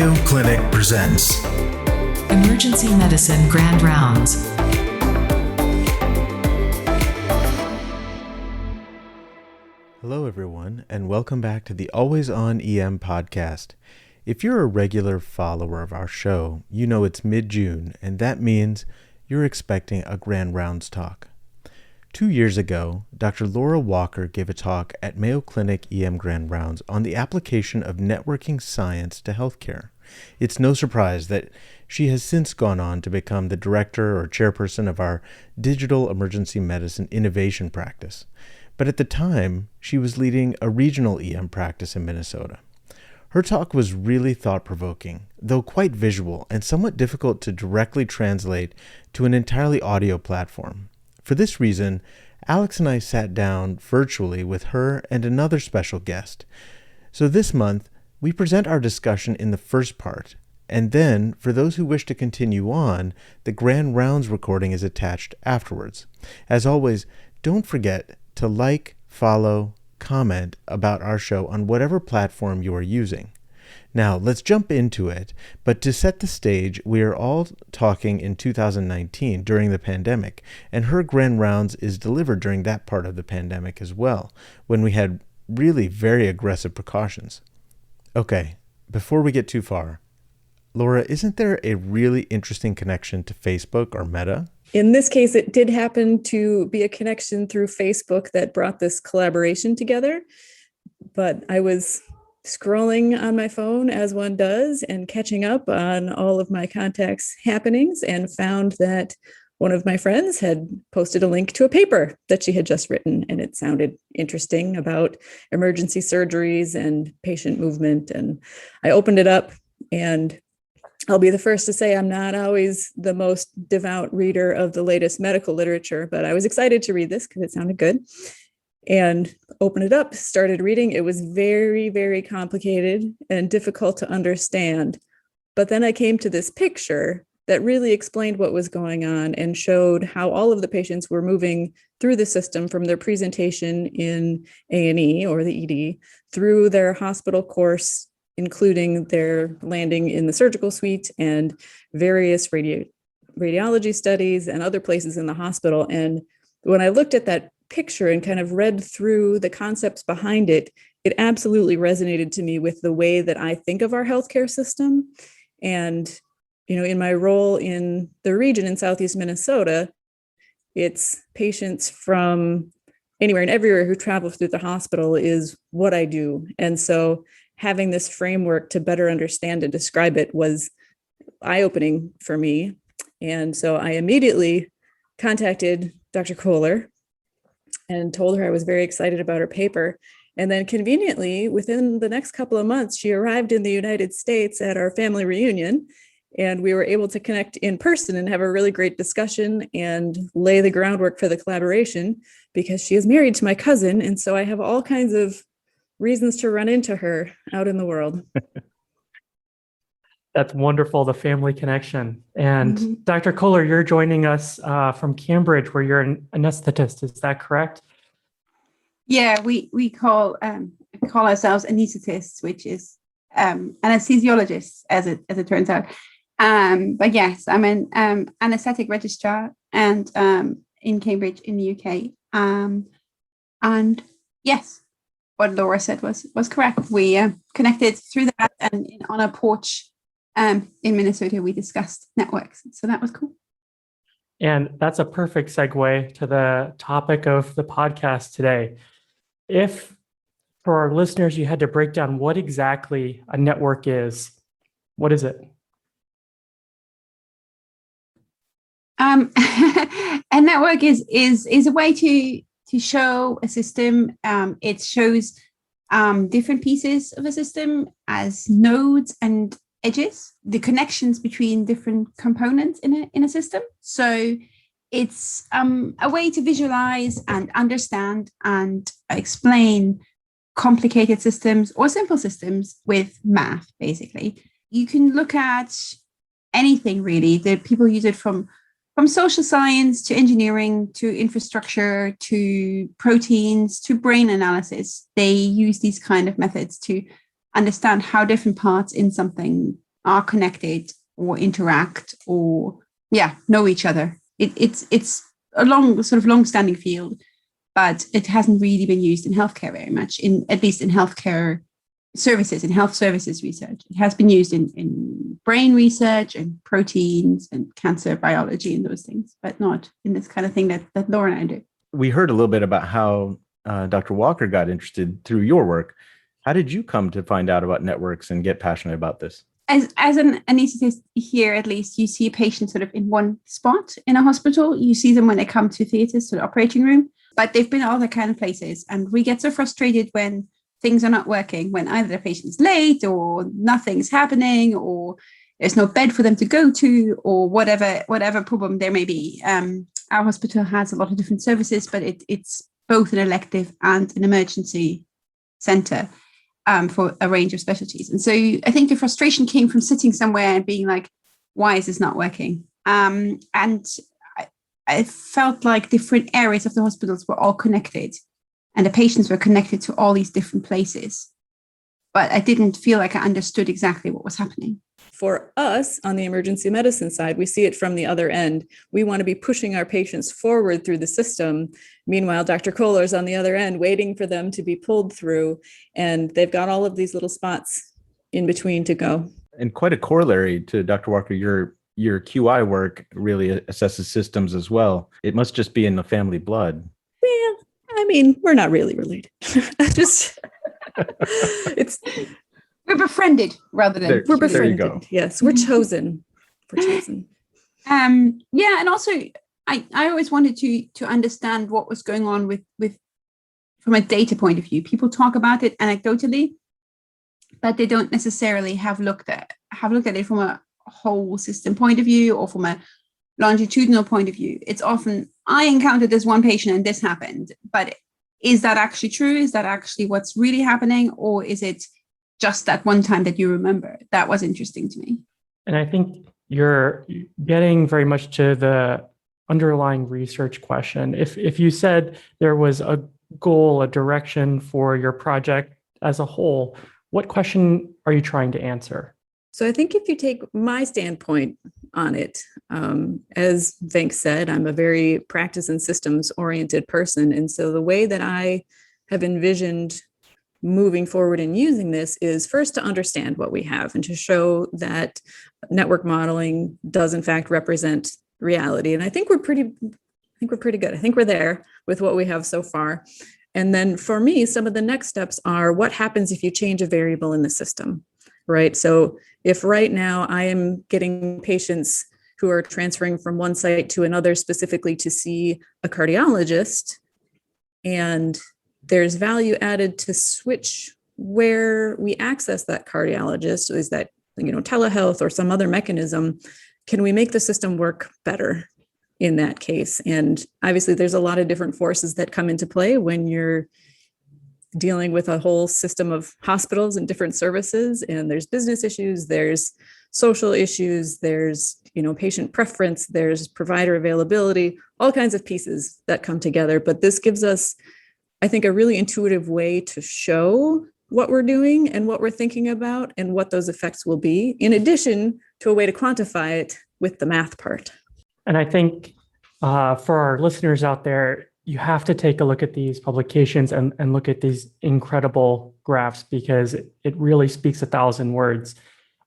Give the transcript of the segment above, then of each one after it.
Mayo Clinic presents Emergency Medicine Grand Rounds. Hello everyone, and welcome back to the Always On EM podcast. If you're a regular follower of our show, you know it's mid-June, and that means you're expecting a Grand Rounds talk. 2 years ago, Dr. Laura Walker gave a talk at Mayo Clinic EM Grand Rounds on the application of networking science to healthcare. It's no surprise that she has since gone on to become the director or chairperson of our Digital Emergency Medicine Innovation Practice. But at the time, she was leading a regional EM practice in Minnesota. Her talk was really thought-provoking, though quite visual and somewhat difficult to directly translate to an entirely audio platform. For this reason, Alex and I sat down virtually with her and another special guest. So this month, we present our discussion in the first part, and then, for those who wish to continue on, the Grand Rounds recording is attached afterwards. As always, don't forget to like, follow, comment about our show on whatever platform you are using. Now, let's jump into it, but to set the stage, we are all talking in 2019 during the pandemic, and her Grand Rounds is delivered during that part of the pandemic as well, when we had really very aggressive precautions. Okay, before we get too far, Laura, isn't there a really interesting connection to Facebook or Meta? In this case, it did happen to be a connection through Facebook that brought this collaboration together, but I was scrolling on my phone as one does and catching up on all of my contacts' happenings and found that one of my friends had posted a link to a paper that she had just written, and it sounded interesting about emergency surgeries and patient movement. And I opened it up, and I'll be the first to say I'm not always the most devout reader of the latest medical literature, but I was excited to read this because it sounded good. And opened it up, started reading. It was very, very complicated and difficult to understand. But then I came to this picture that really explained what was going on and showed how all of the patients were moving through the system from their presentation in A&E or the ED through their hospital course, including their landing in the surgical suite and various radiology studies and other places in the hospital. And when I looked at that picture and kind of read through the concepts behind it, it absolutely resonated to me with the way that I think of our healthcare system. And, in my role in the region in Southeast Minnesota, it's patients from anywhere and everywhere who travel through the hospital is what I do. And so having this framework to better understand and describe it was eye-opening for me. And so I immediately contacted Dr. Kohler and told her I was very excited about her paper. And then conveniently, within the next couple of months, she arrived in the United States at our family reunion, and we were able to connect in person and have a really great discussion and lay the groundwork for the collaboration because she is married to my cousin. And so I have all kinds of reasons to run into her out in the world. That's wonderful, the family connection. And Dr. Kohler, you're joining us from Cambridge, where you're an anesthetist. Is that correct? Yeah, we call ourselves anesthetists, which is anesthesiologists, as it turns out. But yes, I'm an anesthetic registrar and in Cambridge in the UK. And yes, what Laura said was correct. We connected through that, and on a porch in Minnesota, we discussed networks. So that was cool. And that's a perfect segue to the topic of the podcast today. If, for our listeners, you had to break down what exactly a network is, what is it? A network is a way to show a system. It shows different pieces of a system as nodes and edges, the connections between different components in a system. So it's a way to visualize and understand and explain complicated systems or simple systems with math, basically. You can look at anything, really. The people use it from social science to engineering to infrastructure to proteins to brain analysis. They use these kind of methods to understand how different parts in something are connected or interact or know each other. It's a long-standing field, but it hasn't really been used in healthcare very much, at least in healthcare services, in health services research. It has been used in brain research and proteins and cancer biology and those things, but not in this kind of thing that Laura and I do. We heard a little bit about how Dr. Walker got interested through your work. How did you come to find out about networks and get passionate about this? As an anesthetist here, at least, you see patients sort of in one spot in a hospital. You see them when they come to theatres, to the operating room, but they've been other kind of places. And we get so frustrated when things are not working, when either the patient's late or nothing's happening or there's no bed for them to go to or whatever problem there may be. Our hospital has a lot of different services, but it's both an elective and an emergency centre for a range of specialties. And so I think the frustration came from sitting somewhere and being like, why is this not working? And I felt like different areas of the hospitals were all connected and the patients were connected to all these different places. But I didn't feel like I understood exactly what was happening. For us on the emergency medicine side, we see it from the other end. We want to be pushing our patients forward through the system. Meanwhile, Dr. Kohler's on the other end, waiting for them to be pulled through. And they've got all of these little spots in between to go. And quite a corollary to Dr. Walker, your QI work really assesses systems as well. It must just be in the family blood. Well, I mean, we're not really related. We're befriended rather than we're befriended. There you go. Yes, we're chosen. We're chosen. And also I always wanted to understand what was going on with from a data point of view. People talk about it anecdotally, but they don't necessarily have looked at it from a whole system point of view or from a longitudinal point of view. It's often, I encountered this one patient and this happened, but is that actually true? Is that actually what's really happening? Or is it just that one time that you remember? That was interesting to me. And I think you're getting very much to the underlying research question. If you said there was a goal, a direction for your project as a whole, what question are you trying to answer? So I think if you take my standpoint on it, as Venk said, I'm a very practice and systems oriented person. And so the way that I have envisioned moving forward and using this is first to understand what we have and to show that network modeling does in fact represent reality. And I think we're pretty good. I think we're there with what we have so far. And then for me, some of the next steps are what happens if you change a variable in the system, right? So if right now I am getting patients who are transferring from one site to another specifically to see a cardiologist, and there's value added to switch where we access that cardiologist, is that, telehealth or some other mechanism, can we make the system work better in that case? And obviously there's a lot of different forces that come into play when you're dealing with a whole system of hospitals and different services, and there's business issues, there's social issues, there's patient preference, there's provider availability, all kinds of pieces that come together. But this gives us, I think, a really intuitive way to show what we're doing and what we're thinking about and what those effects will be, in addition to a way to quantify it with the math part. And I think for our listeners out there, you have to take a look at these publications and look at these incredible graphs, because it really speaks 1,000 words.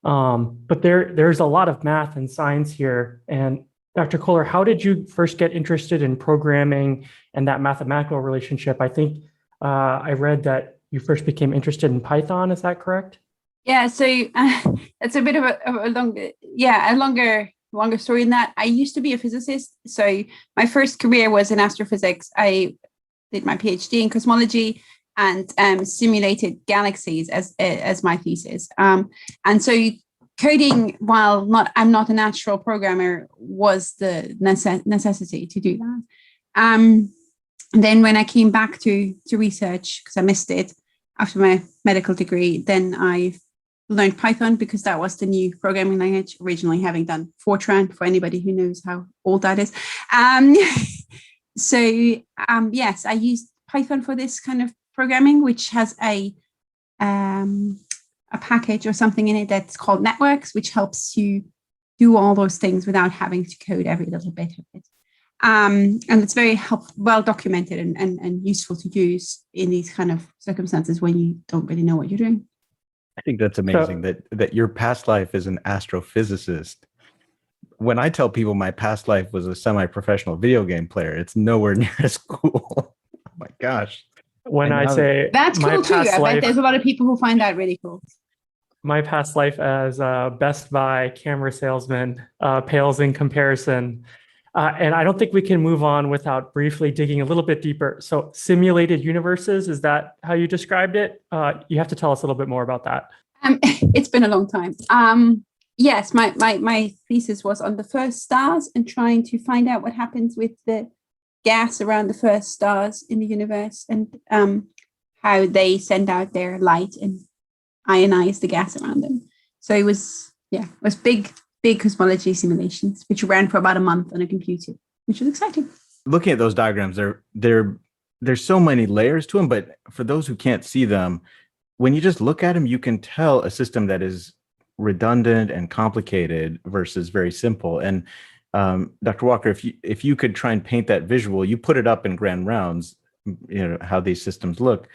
But there's a lot of math and science here. And Dr. Kohler, how did you first get interested in programming and that mathematical relationship? I think I read that you first became interested in Python. Is that correct? Yeah, so it's a bit of a longer story than that. I used to be a physicist. So my first career was in astrophysics. I did my PhD in cosmology and simulated galaxies as my thesis. And so coding, while I'm not a natural programmer, was the necessity to do that. And then when I came back to research, because I missed it after my medical degree, then I learned Python because that was the new programming language, originally having done Fortran, for anybody who knows how old that is. Yes, I used Python for this kind of programming, which has a a package or something in it that's called networks, which helps you do all those things without having to code every little bit of it. And it's very well documented and useful to use in these kind of circumstances when you don't really know what you're doing. I think that's amazing that your past life is an astrophysicist. When I tell people my past life was a semi-professional video game player, it's nowhere near as cool. Oh my gosh. When I say that's cool too, I bet there's a lot of people who find that really cool. My past life as a Best Buy camera salesman pales in comparison. And I don't think we can move on without briefly digging a little bit deeper. So simulated universes, is that how you described it? You have to tell us a little bit more about that. It's been a long time. Yes, my thesis was on the first stars and trying to find out what happens with the gas around the first stars in the universe and how they send out their light and ionize the gas around them. So it was big cosmology simulations, which ran for about a month on a computer, which was exciting. Looking at those diagrams, there's so many layers to them, but for those who can't see them, when you just look at them, you can tell a system that is redundant and complicated versus very simple. And Dr. Walker, if you could try and paint that visual, you put it up in grand rounds, how these systems look.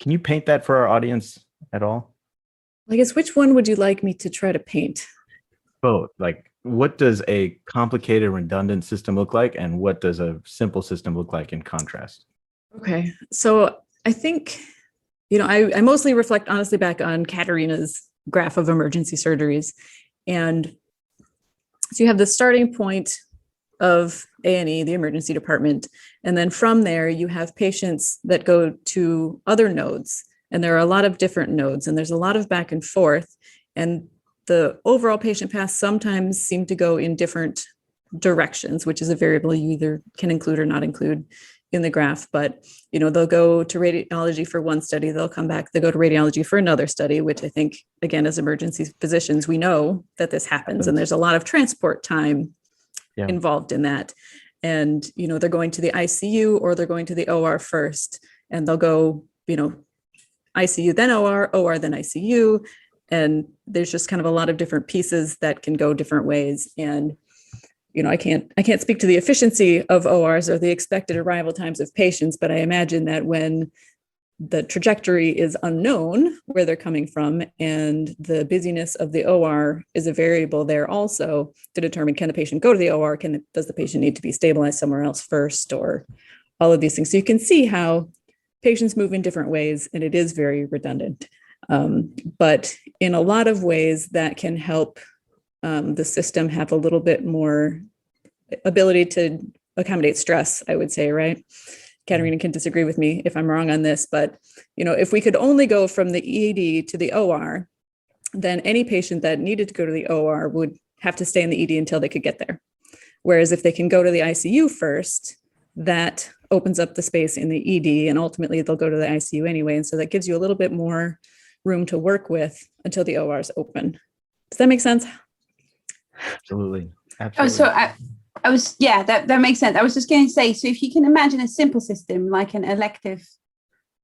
Can you paint that for our audience at all? I guess which one would you like me to try to paint? Both. Like, what does a complicated, redundant system look like, and what does a simple system look like in contrast? Okay, so I think, I mostly reflect honestly back on Katharina's graph of emergency surgeries. And so you have the starting point of A&E, the emergency department. And then from there, you have patients that go to other nodes. And there are a lot of different nodes, and there's a lot of back and forth. And the overall patient paths sometimes seem to go in different directions, which is a variable you either can include or not include in the graph. But, they'll go to radiology for one study, they'll come back, they go to radiology for another study, which I think, again, as emergency physicians, we know that this happens. And there's a lot of transport time involved in that. And, they're going to the ICU or they're going to the OR first, and they'll go, ICU, then OR, then ICU. And there's just kind of a lot of different pieces that can go different ways. And, I can't speak to the efficiency of ORs or the expected arrival times of patients, but I imagine that when the trajectory is unknown where they're coming from, and the busyness of the OR is a variable there also to determine, can the patient go to the OR? Does the patient need to be stabilized somewhere else first, or all of these things? So you can see how patients move in different ways, and it is very redundant. But in a lot of ways that can help the system have a little bit more ability to accommodate stress, I would say, right? Katharina can disagree with me if I'm wrong on this, but if we could only go from the ED to the OR, then any patient that needed to go to the OR would have to stay in the ED until they could get there. Whereas if they can go to the ICU first, that opens up the space in the ED, and ultimately they'll go to the ICU anyway. And so that gives you a little bit more room to work with until the OR is open. Does that make sense? Absolutely. Oh, so I was, that makes sense. I was just going to say, so if you can imagine a simple system like an elective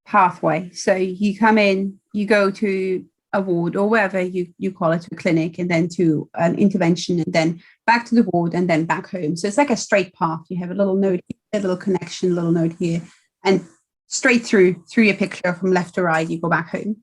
pathway, so you come in, you go to a ward or wherever you call it, to a clinic, and then to an intervention, and then back to the ward, and then back home. So it's like a straight path. You have a little node here, a little connection, a little node here, and straight through your picture from left to right, you go back home.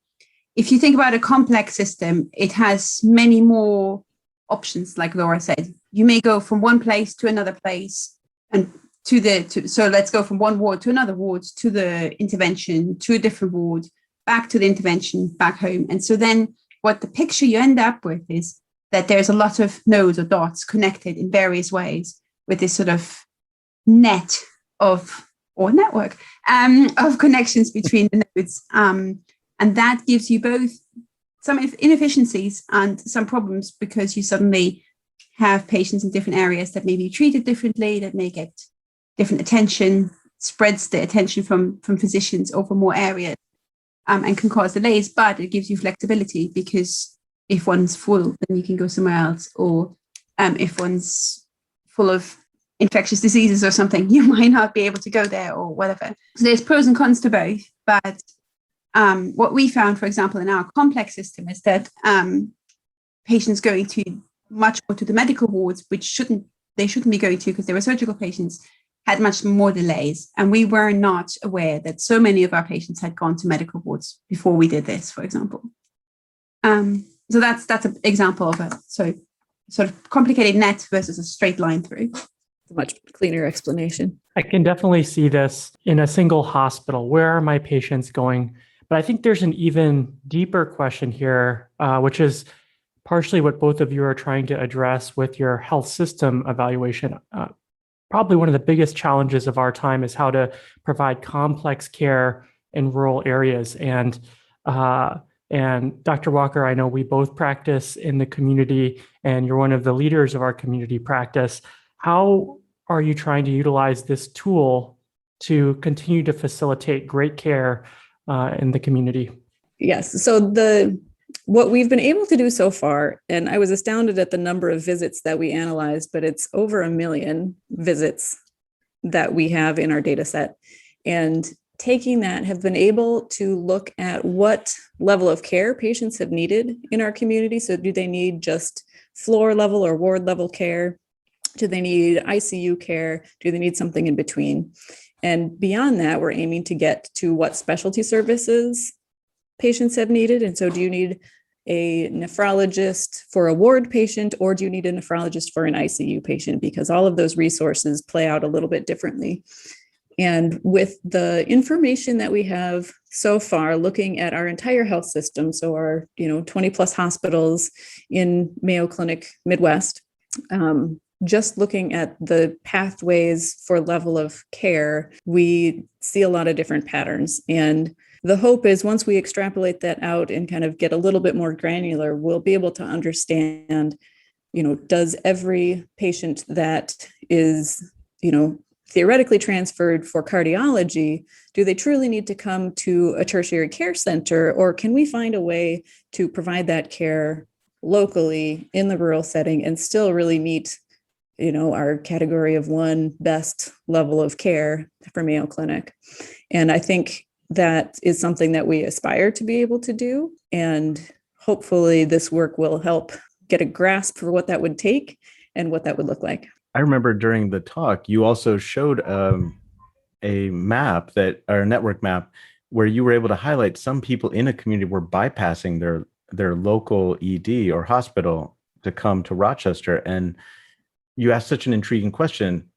If you think about a complex system, it has many more options. Like Laura said, you may go from one place to another place, and so let's go from one ward to another ward, to the intervention, to a different ward, back to the intervention, back home. And so then what the picture you end up with is that there's a lot of nodes or dots connected in various ways with this sort of net of, or network of connections between the nodes. And that gives you both some inefficiencies and some problems, because you suddenly have patients in different areas that may be treated differently, that may get different attention, spreads the attention from physicians over more areas, and can cause delays. But it gives you flexibility, because if one's full, then you can go somewhere else. Or if one's full of infectious diseases or something, you might not be able to go there, or whatever. So there's pros and cons to both. But What we found, for example, in our complex system is that patients going to much more to the medical wards, which they shouldn't be going to because they were surgical patients, had much more delays. And we were not aware that so many of our patients had gone to medical wards before we did this, for example. So that's an example of a sort of complicated net versus a straight line through. A much cleaner explanation. I can definitely see this in a single hospital. Where are my patients going? But I think there's an even deeper question here, which is partially what both of you are trying to address with your health system evaluation. Probably one of the biggest challenges of our time is how to provide complex care in rural areas. And Dr. Walker, I know we both practice in the community, and you're one of the leaders of our community practice. How are you trying to utilize this tool to continue to facilitate great care in the community? Yes. So what we've been able to do so far, and I was astounded at the number of visits that we analyzed, but it's over 1 million visits that we have in our data set. And taking that, have been able to look at what level of care patients have needed in our community. So do they need just floor level or ward level care? Do they need ICU care? Do they need something in between? And beyond that, we're aiming to get to what specialty services patients have needed. And so do you need a nephrologist for a ward patient, or do you need a nephrologist for an ICU patient? Because all of those resources play out a little bit differently. And with the information that we have so far, looking at our entire health system, so our 20 plus hospitals in Mayo Clinic Midwest, just looking at the pathways for level of care, we see a lot of different patterns. And the hope is once we extrapolate that out and kind of get a little bit more granular, we'll be able to understand, does every patient that is, theoretically transferred for cardiology, do they truly need to come to a tertiary care center, or can we find a way to provide that care locally in the rural setting and still really meet our category of 1 best level of care for Mayo Clinic? And I think that is something that we aspire to be able to do. And hopefully this work will help get a grasp for what that would take and what that would look like. I remember during the talk, you also showed a map or a network map where you were able to highlight some people in a community were bypassing their local ED or hospital to come to Rochester. And you asked such an intriguing question.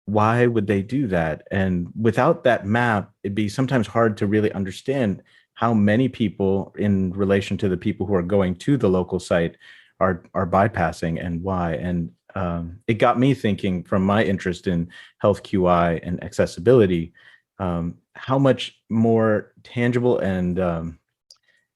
Why would they do that? And without that map, it'd be sometimes hard to really understand how many people in relation to the people who are going to the local site are bypassing and why. And it got me thinking, from my interest in health QI and accessibility, how much more tangible and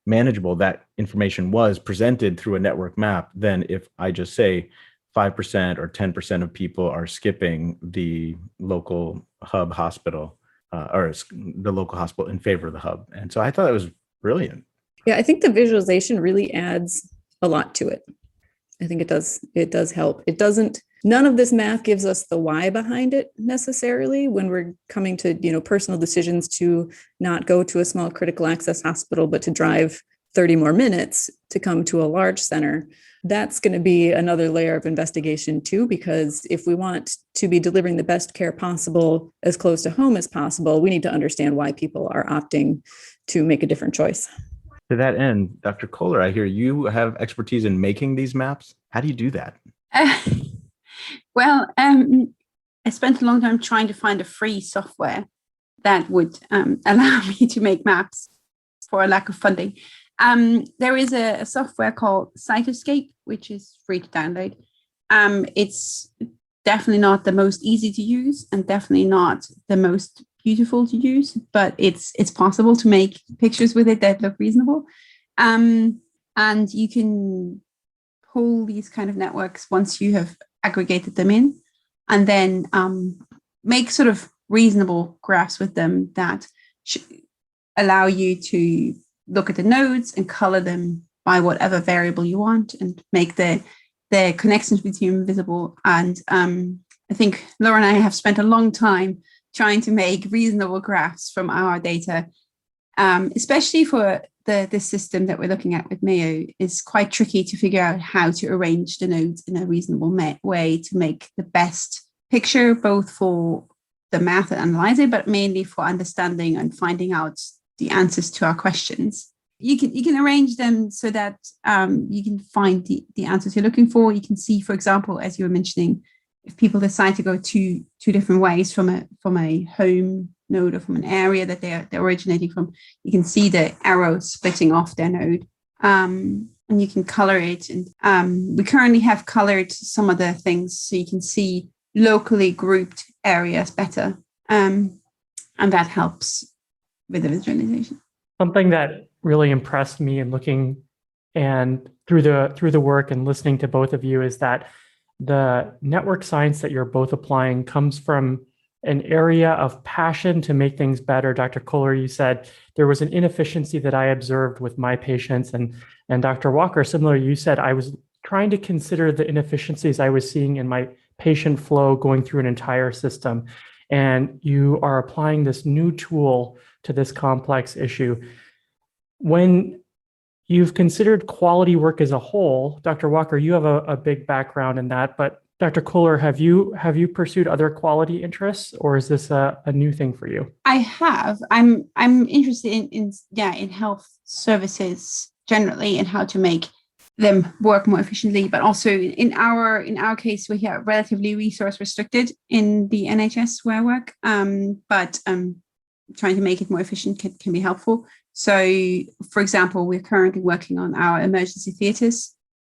manageable that information was presented through a network map than if I just say 5% or 10% of people are skipping the local hub hospital or the local hospital in favor of the hub. And so I thought it was brilliant. Yeah, I think the visualization really adds a lot to it. I think it does help. None of this math gives us the why behind it necessarily when we're coming to, personal decisions to not go to a small critical access hospital, but to drive 30 more minutes to come to a large center. That's going to be another layer of investigation too, because if we want to be delivering the best care possible as close to home as possible, we need to understand why people are opting to make a different choice. To that end, Dr. Kohler, I hear you have expertise in making these maps. How do you do that? Well, I spent a long time trying to find a free software that would allow me to make maps for a lack of funding. There is a software called Cytoscape, which is free to download. It's definitely not the most easy to use and definitely not the most beautiful to use, but it's possible to make pictures with it that look reasonable. And you can pull these kind of networks once you have aggregated them in, and then make sort of reasonable graphs with them that allow you to look at the nodes and color them by whatever variable you want and make the connections between them visible. And I think Laura and I have spent a long time trying to make reasonable graphs from our data especially for the system that we're looking at with Mayo, is quite tricky to figure out how to arrange the nodes in a reasonable way to make the best picture, both for the math and analyzing, but mainly for understanding and finding out the answers to our questions. You can arrange them so that you can find the answers you're looking for. You can see, for example, as you were mentioning, if people decide to go two different ways from a home node or from an area that they're originating from, you can see the arrows splitting off their node, and you can color it. And we currently have colored some of the things so you can see locally grouped areas better, and that helps with the visualization. Something that really impressed me in looking and through the work and listening to both of you is that the network science that you're both applying comes from an area of passion to make things better. Dr. Kohler, you said there was an inefficiency that I observed with my patients, and Dr. Walker, similarly, you said I was trying to consider the inefficiencies I was seeing in my patient flow going through an entire system. And you are applying this new tool to this complex issue. When you've considered quality work as a whole, Dr. Walker, you have a big background in that, but Dr. Kohler, have you pursued other quality interests, or is this a new thing for you? I have. I'm interested in health services generally and how to make them work more efficiently, but also in our case, we are relatively resource restricted in the NHS where I work, but trying to make it more efficient can be helpful. So, for example, we're currently working on our emergency theatres,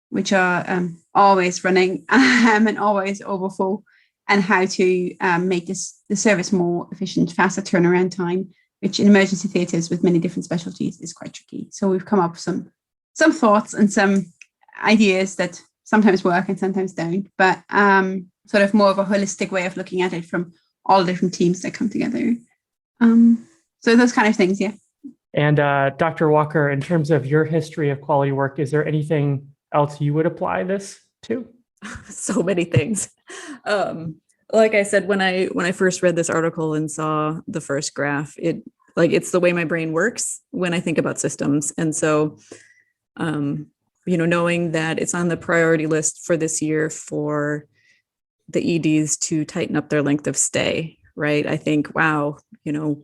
which are always running and always overfull, and how to make the service more efficient, faster turnaround time, which in emergency theatres with many different specialties is quite tricky. So we've come up with some thoughts and some ideas that sometimes work and sometimes don't, but sort of more of a holistic way of looking at it from all the different teams that come together. So those kind of things, yeah. And Dr. Walker, in terms of your history of quality work, is there anything else you would apply this to? So many things. Like I said, when I first read this article and saw the first graph, it's the way my brain works when I think about systems. And so, knowing that it's on the priority list for this year for the EDs to tighten up their length of stay, right? I think, wow,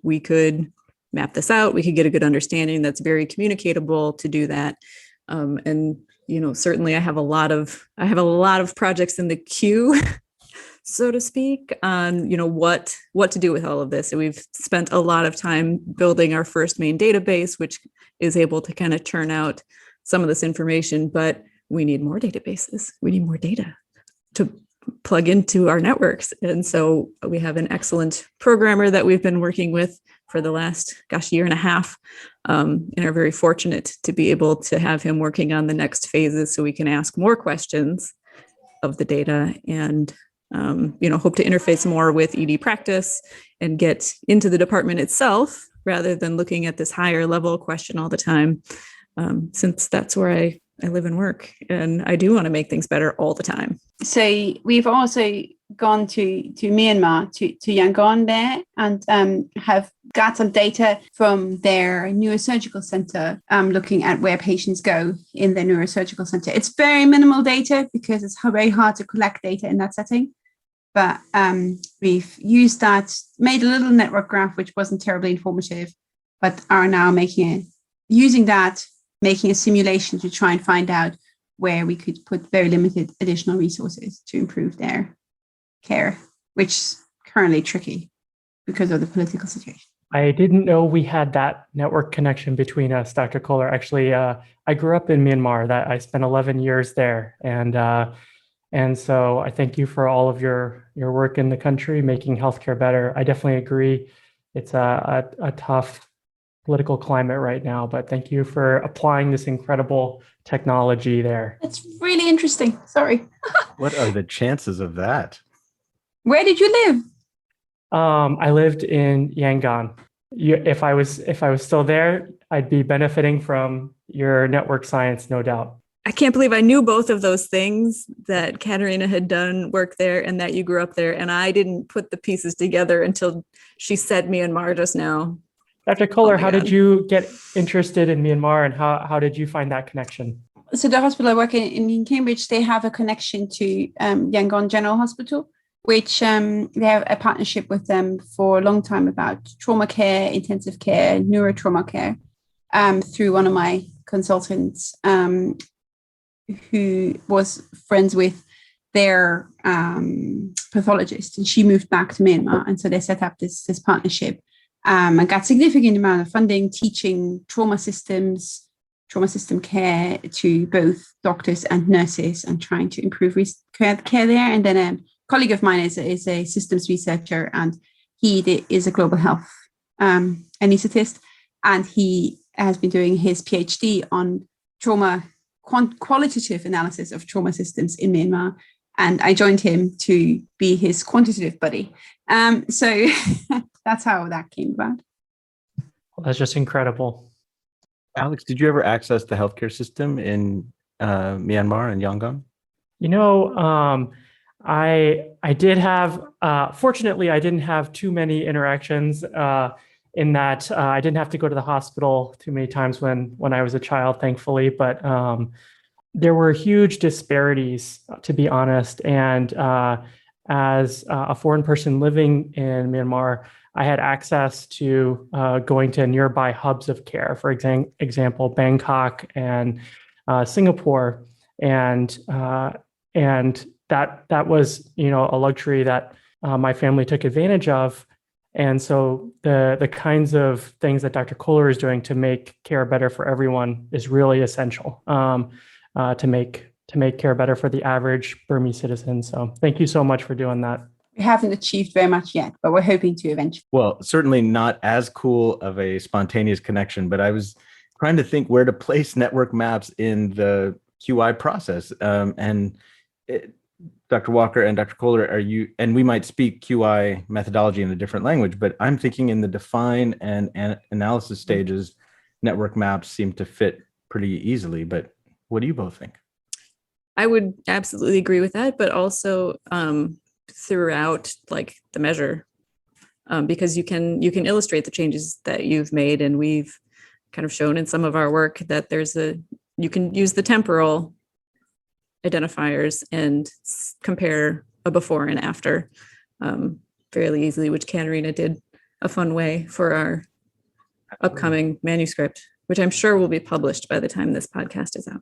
we could map this out. We could get a good understanding that's very communicatable to do that. And certainly I have a lot of projects in the queue, so to speak, on, what to do with all of this. And we've spent a lot of time building our first main database, which is able to kind of churn out some of this information, but we need more databases. We need more data to plug into our networks. And so we have an excellent programmer that we've been working with for the last, year and a half, and are very fortunate to be able to have him working on the next phases so we can ask more questions of the data and, hope to interface more with ED practice and get into the department itself rather than looking at this higher level question all the time, since that's where I live and work, and I do want to make things better all the time. So we've also gone to Myanmar, to Yangon there, and have got some data from their neurosurgical center, looking at where patients go in their neurosurgical center. It's very minimal data because it's very hard to collect data in that setting. But we've used that, made a little network graph, which wasn't terribly informative, but are now making a simulation to try and find out where we could put very limited additional resources to improve their care, which is currently tricky because of the political situation. I didn't know we had that network connection between us, Dr. Kohler. Actually, I grew up in Myanmar. That I spent 11 years there, and so I thank you for all of your work in the country, making healthcare better. I definitely agree. It's a tough political climate right now, but thank you for applying this incredible technology there. It's really interesting. Sorry. What are the chances of that? Where did you live? I lived in Yangon. If I was still there, I'd be benefiting from your network science, no doubt. I can't believe I knew both of those things, that Katharina had done work there and that you grew up there. And I didn't put the pieces together until she said Myanmar just now. Dr. Kohler, my how did God. you get interested in Myanmar, and how did you find that connection? So the hospital I work in Cambridge, they have a connection to Yangon General Hospital, which they have a partnership with them for a long time about trauma care, intensive care, neurotrauma care, through one of my consultants who was friends with their pathologist, and she moved back to Myanmar, and so they set up this partnership and got significant amount of funding, teaching trauma system care to both doctors and nurses, and trying to improve care there. And then a colleague of mine is a systems researcher, and he is a global health anesthetist, and he has been doing his PhD on trauma qualitative analysis of trauma systems in Myanmar. And I joined him to be his quantitative buddy. So that's how that came about. Well, that's just incredible. Alex, did you ever access the healthcare system in Myanmar and Yangon? I did have, fortunately, I didn't have too many interactions in that I didn't have to go to the hospital too many times when I was a child, thankfully. But there were huge disparities, to be honest. And as a foreign person living in Myanmar, I had access to going to nearby hubs of care, for example, Bangkok and Singapore, and that was, a luxury that my family took advantage of. And so the kinds of things that Dr. Kohler is doing to make care better for everyone is really essential to make care better for the average Burmese citizen. So thank you so much for doing that. We haven't achieved very much yet, but we're hoping to eventually. Well, certainly not as cool of a spontaneous connection, but I was trying to think where to place network maps in the QI process. Dr. Walker and Dr. Kohler, and we might speak QI methodology in a different language, but I'm thinking in the define and analysis stages, network maps seem to fit pretty easily. But what do you both think? I would absolutely agree with that, but also throughout like the measure, because you can illustrate the changes that you've made, and we've kind of shown in some of our work that you can use the temporal identifiers and compare a before and after fairly easily, which Katharina did a fun way for our upcoming manuscript, which I'm sure will be published by the time this podcast is out.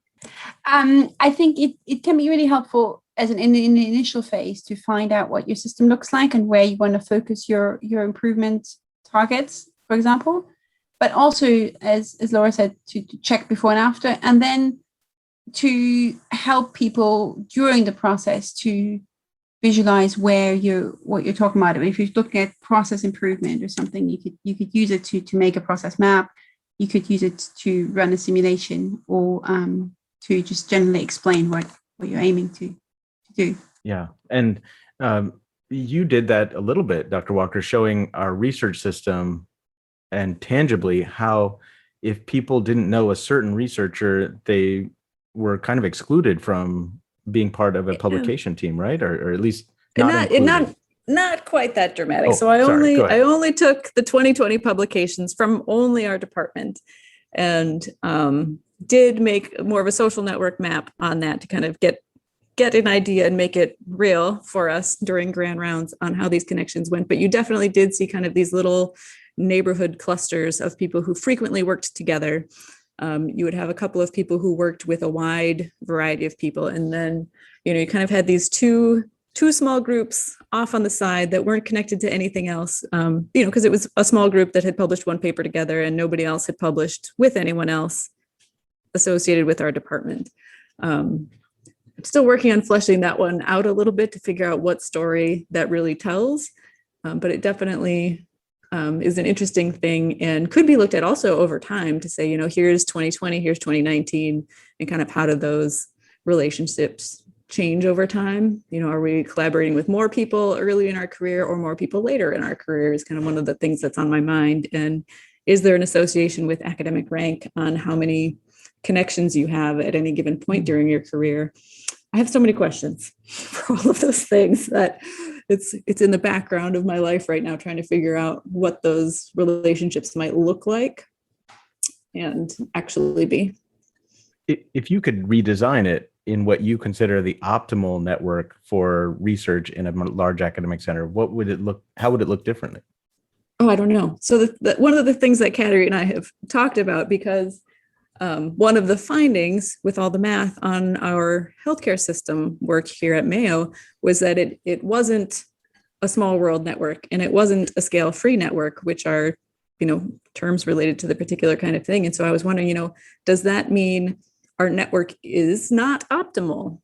I think it can be really helpful as in the initial phase to find out what your system looks like and where you want to focus your improvement targets, for example, but also, as Laura said, to check before and after, and then to help people during the process to visualize what you're talking about. I mean, if you're looking at process improvement or something, you could use it to make a process map. You could use it to run a simulation, or to just generally explain what you're aiming to do. Yeah. And you did that a little bit, Dr. Walker, showing our research system and tangibly how if people didn't know a certain researcher, they were kind of excluded from being part of a publication team, right? Or at least not quite that dramatic. Oh, so I sorry, only took the 2020 publications from only our department, and did make more of a social network map on that to kind of get an idea and make it real for us during grand rounds on how these connections went. But you definitely did see kind of these little neighborhood clusters of people who frequently worked together. You would have a couple of people who worked with a wide variety of people. And then, you kind of had these two small groups off on the side that weren't connected to anything else, because it was a small group that had published one paper together and nobody else had published with anyone else associated with our department. I'm still working on fleshing that one out a little bit to figure out what story that really tells, but it definitely is an interesting thing and could be looked at also over time to say, here's 2020, here's 2019, and kind of how do those relationships change over time? Are we collaborating with more people early in our career or more people later in our career is kind of one of the things that's on my mind. And is there an association with academic rank on how many connections you have at any given point during your career? I have so many questions for all of those things that it's in the background of my life right now, trying to figure out what those relationships might look like and actually be. If you could redesign it in what you consider the optimal network for research in a large academic center, what would it look? How would it look differently? Oh, I don't know. So one of the things that Katharina and I have talked about, because one of the findings with all the math on our healthcare system work here at Mayo was that it wasn't a small world network and it wasn't a scale-free network, which are, terms related to the particular kind of thing. And so I was wondering, does that mean our network is not optimal?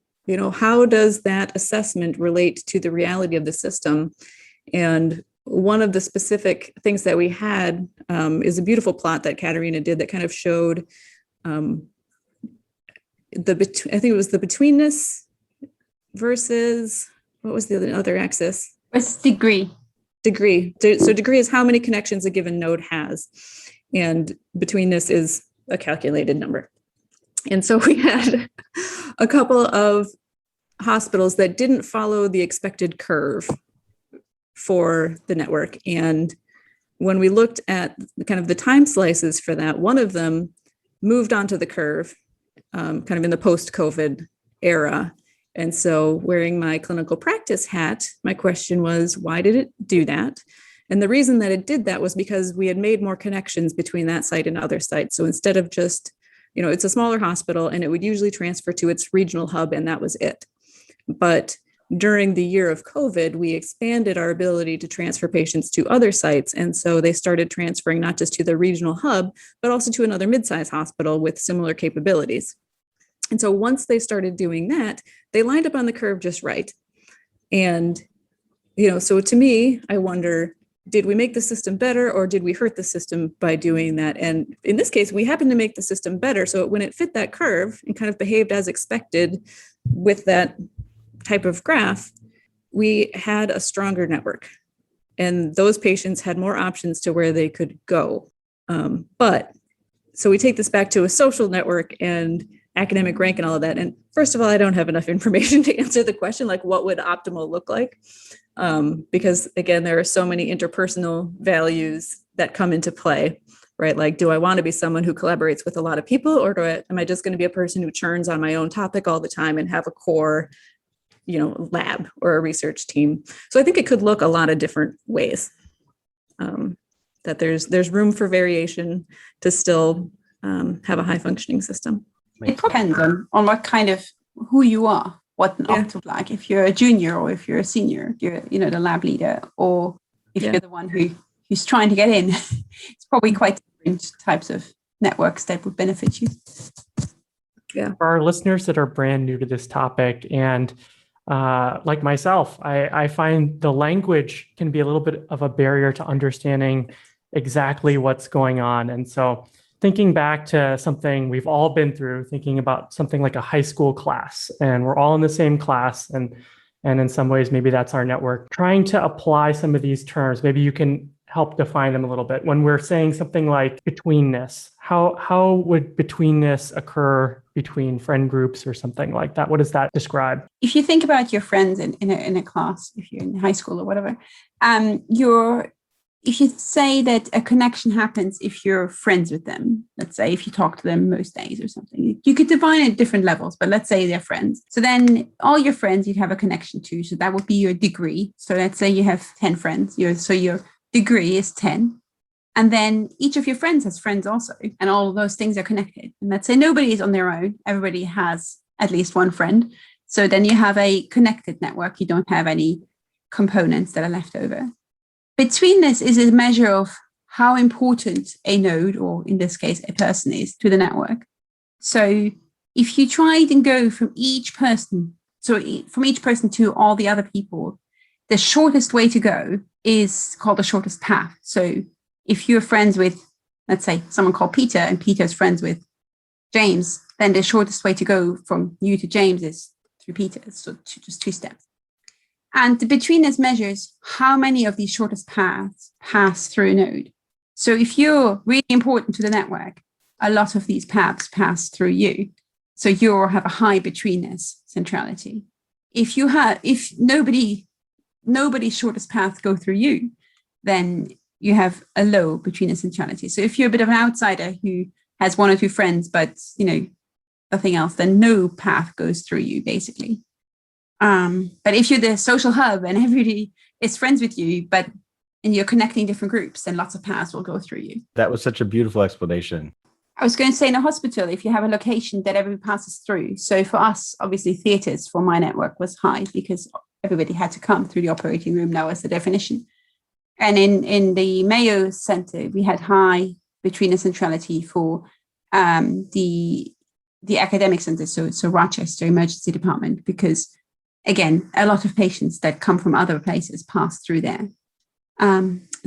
How does that assessment relate to the reality of the system? And one of the specific things that we had is a beautiful plot that Katharina did that kind of showed I think it was the betweenness versus, what was the other axis? It's degree. Degree. So degree is how many connections a given node has. And betweenness is a calculated number. And so we had a couple of hospitals that didn't follow the expected curve for the network. And when we looked at kind of the time slices for that, one of them moved onto the curve, kind of in the post-COVID era. And so wearing my clinical practice hat, my question was, why did it do that? And the reason that it did that was because we had made more connections between that site and other sites. So instead of just, it's a smaller hospital and it would usually transfer to its regional hub and that was it. But during the year of COVID, we expanded our ability to transfer patients to other sites. And so they started transferring not just to the regional hub, but also to another mid-sized hospital with similar capabilities. And so once they started doing that, they lined up on the curve just right. And, so to me, I wonder, did we make the system better or did we hurt the system by doing that? And in this case, we happened to make the system better. So when it fit that curve and kind of behaved as expected with that type of graph, we had a stronger network and those patients had more options to where they could go. But so we take this back to a social network and academic rank and all of that. And first of all, I don't have enough information to answer the question, like what would optimal look like? Because again, there are so many interpersonal values that come into play, right? Like, do I want to be someone who collaborates with a lot of people or am I just going to be a person who churns on my own topic all the time and have a core lab or a research team? So I think it could look a lot of different ways. That there's room for variation to still have a high functioning system. It depends on what kind of who you are, what an optimal like. If you're a junior or if you're a senior, you're the lab leader, or if you're the one who's trying to get in, it's probably quite different types of networks that would benefit you. Yeah. For our listeners that are brand new to this topic and like myself, I find the language can be a little bit of a barrier to understanding exactly what's going on. And so thinking back to something we've all been through, thinking about something like a high school class, and we're all in the same class. And in some ways, maybe that's our network. Trying to apply some of these terms, maybe you can help define them a little bit. When we're saying something like betweenness, how would betweenness occur between friend groups or something like that? What does that describe? If you think about your friends in a class, if you're in high school or whatever, if you say that a connection happens if you're friends with them, let's say if you talk to them most days or something, you could define it at different levels, but let's say they're friends. So then all your friends you'd have a connection to. So that would be your degree. So let's say you have 10 friends. So your degree is 10. And then each of your friends has friends also. And all of those things are connected. And let's say nobody is on their own. Everybody has at least one friend. So then you have a connected network. You don't have any components that are left over. Betweenness is a measure of how important a node, or in this case, a person, is to the network. So if you try and go from each person to all the other people, the shortest way to go is called the shortest path. So if you're friends with, let's say, someone called Peter and Peter's friends with James, then the shortest way to go from you to James is through Peter. So just 2 steps. And the betweenness measures how many of these shortest paths pass through a node. So if you're really important to the network, a lot of these paths pass through you. So you have a high betweenness centrality. If nobody's shortest path go through you, then you have a low betweenness centrality. So if you're a bit of an outsider who has one or two friends, but nothing else, then no path goes through you, basically. But if you're the social hub and everybody is friends with you, and you're connecting different groups, then lots of paths will go through you. That was such a beautiful explanation. I was going to say, in a hospital, if you have a location that everybody passes through. So for us, obviously, theatres for my network was high because everybody had to come through the operating room. That was the definition. And in the Mayo Centre, we had high betweenness centrality for the academic centre, so Rochester Emergency Department, because, again, a lot of patients that come from other places pass through there.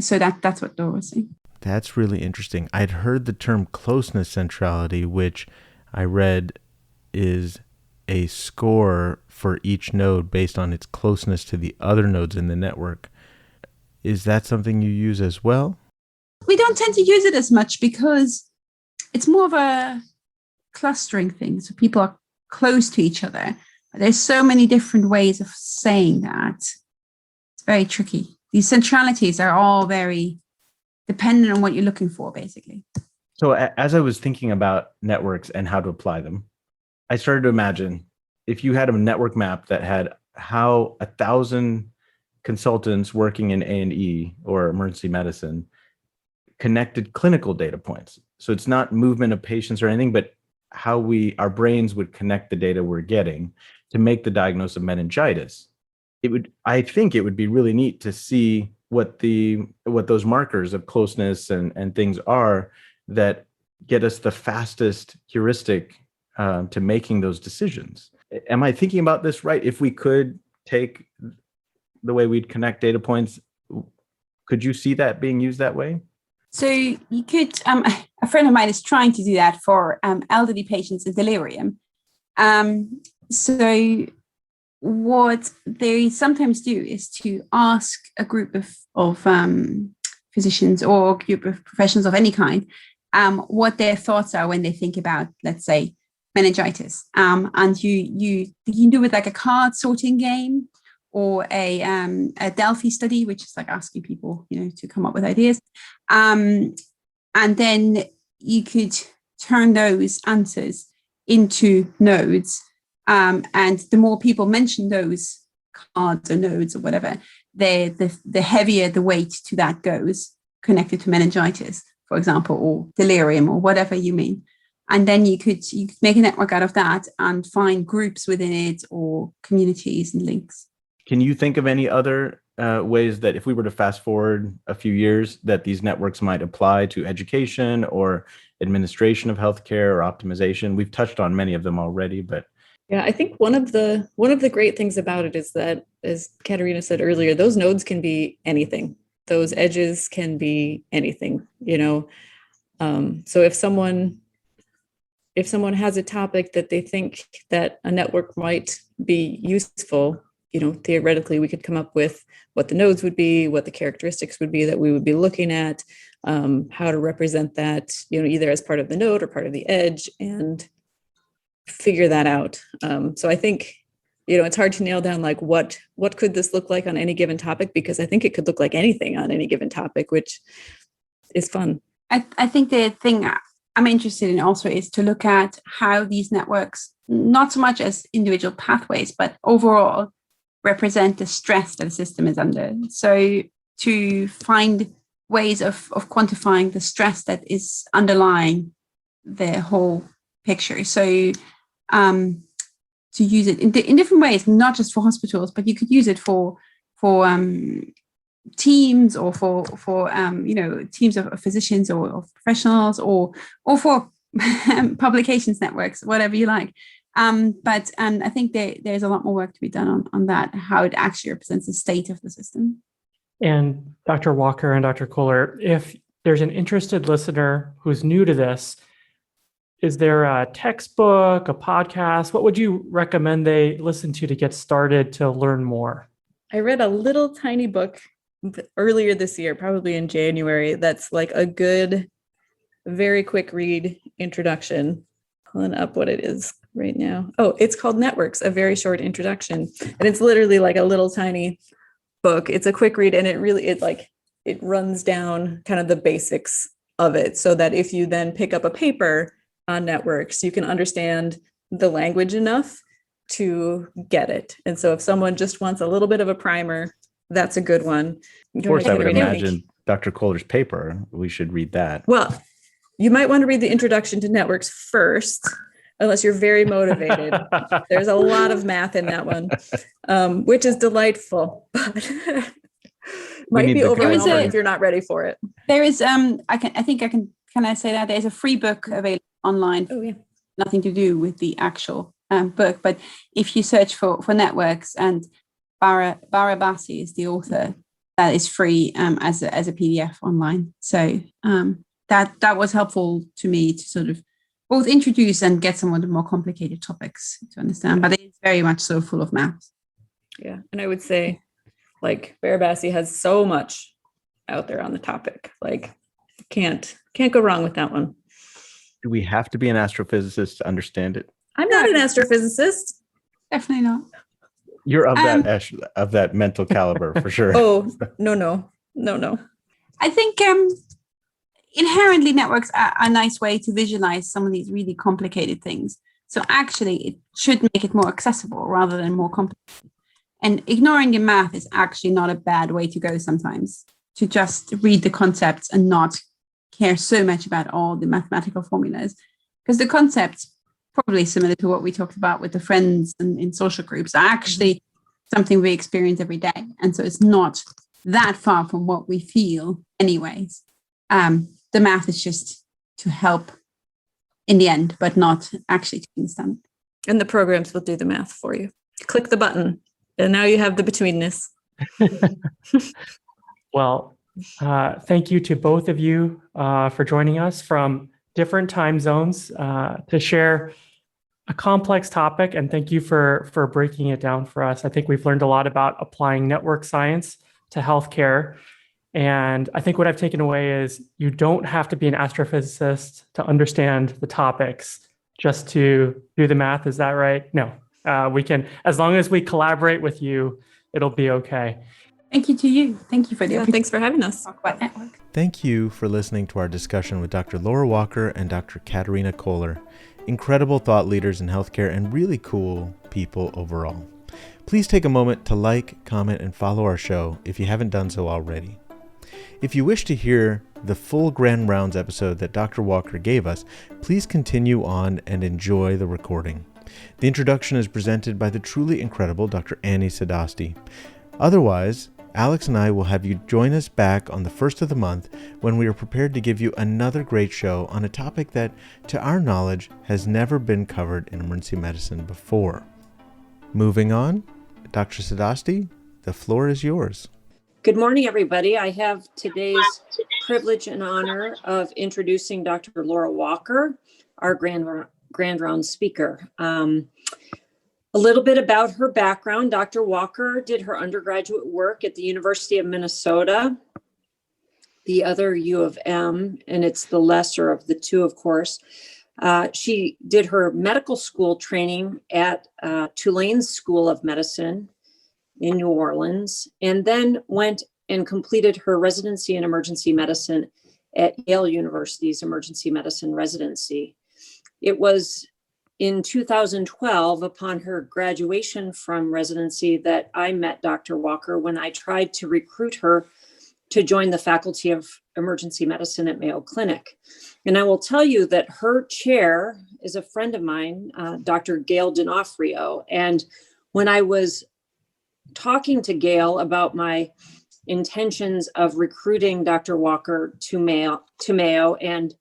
So that's what Dora was saying. That's really interesting. I'd heard the term closeness centrality, which I read is a score for each node based on its closeness to the other nodes in the network. Is that something you use as well? We don't tend to use it as much because it's more of a clustering thing. So people are close to each other. There's so many different ways of saying that. It's very tricky. These centralities are all very dependent on what you're looking for, basically. So as I was thinking about networks and how to apply them, I started to imagine if you had a network map that had how 1,000 consultants working in A&E or emergency medicine connected clinical data points. So it's not movement of patients or anything, but how our brains would connect the data we're getting to make the diagnosis of meningitis. I think it would be really neat to see what those markers of closeness and things are that get us the fastest heuristic to making those decisions. Am I thinking about this right? If we could take the way we'd connect data points, could you see that being used that way? So you could, a friend of mine is trying to do that for elderly patients in delirium. So what they sometimes do is to ask a group of physicians or a group of professionals of any kind what their thoughts are when they think about, let's say, meningitis. And you can do it like a card sorting game or a Delphi study, which is like asking people, to come up with ideas. And then you could turn those answers into nodes. And the more people mention those cards or nodes or whatever, the heavier the weight to that goes connected to meningitis, for example, or delirium or whatever you mean. And then you could make a network out of that and find groups within it or communities and links. Can you think of any other ways that if we were to fast forward a few years that these networks might apply to education or administration of healthcare or optimization? We've touched on many of them already, but yeah, I think one of the great things about it is that, as Katharina said earlier, those nodes can be anything. Those edges can be anything, So if someone has a topic that they think that a network might be useful, theoretically, we could come up with what the nodes would be, what the characteristics would be that we would be looking at, how to represent that, either as part of the node or part of the edge, and figure that out. So I think, it's hard to nail down like what could this look like on any given topic, because I think it could look like anything on any given topic, which is fun. I think the thing I'm interested in also is to look at how these networks, not so much as individual pathways, but overall represent the stress that the system is under. So to find ways of quantifying the stress that is underlying the whole picture. So to use it in different ways, not just for hospitals, but you could use it for teams or for teams of physicians or of professionals or for publications networks, whatever you like. But I think there's a lot more work to be done on that, how it actually represents the state of the system. And Dr. Walker and Dr. Kohler, if there's an interested listener who's new to this, is there a textbook, a podcast? What would you recommend they listen to get started to learn more? I read a little tiny book earlier this year, probably in January, that's like a good, very quick read introduction. Pulling up what it is. right now. Oh, it's called Networks, A Very Short Introduction. And it's literally like a little tiny book. It's a quick read, and it runs down kind of the basics of it, so that if you then pick up a paper on networks, you can understand the language enough to get it. And so if someone just wants a little bit of a primer, that's a good one. Of course, I would Katharina. imagine Dr. Kohler's paper, we should read that. Well, you might want to read the introduction to networks first, unless you're very motivated. There's a lot of math in that one, which is delightful, but might be overwhelming if you're not ready for it. There is, can I say that there's a free book available online. Oh, yeah. Nothing to do with the actual book, but if you search for networks, and Barabasi is the author, that is free as a PDF online. So that was helpful to me to sort of both introduce and get some of the more complicated topics to understand, but it's very much so full of math. Yeah, and I would say, like, Barabasi has so much out there on the topic. Like, can't go wrong with that one. Do we have to be an astrophysicist to understand it? I'm not an astrophysicist. Definitely not. You're of that mental caliber for sure. Oh, no. I think inherently networks are a nice way to visualize some of these really complicated things. So actually, it should make it more accessible rather than more complicated. And ignoring the math is actually not a bad way to go sometimes, to just read the concepts and not care so much about all the mathematical formulas, because the concepts, probably similar to what we talked about with the friends and in social groups, are actually something we experience every day. And so it's not that far from what we feel anyways. The math is just to help in the end, but not actually to understand. And the programs will do the math for you. Click the button, and now you have the betweenness. Well, thank you to both of you for joining us from different time zones to share a complex topic. And thank you for breaking it down for us. I think we've learned a lot about applying network science to healthcare. And I think what I've taken away is you don't have to be an astrophysicist to understand the topics, just to do the math. Is that right? No, we can, as long as we collaborate with you, it'll be okay. Thank you to you. Thank you for the opportunity. Thanks for having us. Talk about network. Thank you for listening to our discussion with Dr. Laura Walker and Dr. Katharina Kohler. Incredible thought leaders in healthcare and really cool people overall. Please take a moment to like, comment, and follow our show if you haven't done so already. If you wish to hear the full Grand Rounds episode that Dr. Walker gave us, please continue on and enjoy the recording. The introduction is presented by the truly incredible Dr. Annie Sadasti. Otherwise, Alex and I will have you join us back on the first of the month when we are prepared to give you another great show on a topic that, to our knowledge, has never been covered in emergency medicine before. Moving on, Dr. Sadasti, the floor is yours. Good morning, everybody. I have today's privilege and honor of introducing Dr. Laura Walker, our Grand Round speaker. A little bit about her background. Dr. Walker did her undergraduate work at the University of Minnesota, the other U of M, and it's the lesser of the two, of course. She did her medical school training at Tulane's School of Medicine in New Orleans, and then went and completed her residency in emergency medicine at Yale University's emergency medicine residency. It was in 2012, upon her graduation from residency, that I met Dr. Walker when I tried to recruit her to join the faculty of emergency medicine at Mayo Clinic. And I will tell you that her chair is a friend of mine, Dr. Gail D'Onofrio. And when I was talking to Gail about my intentions of recruiting Dr. Walker to Mayo and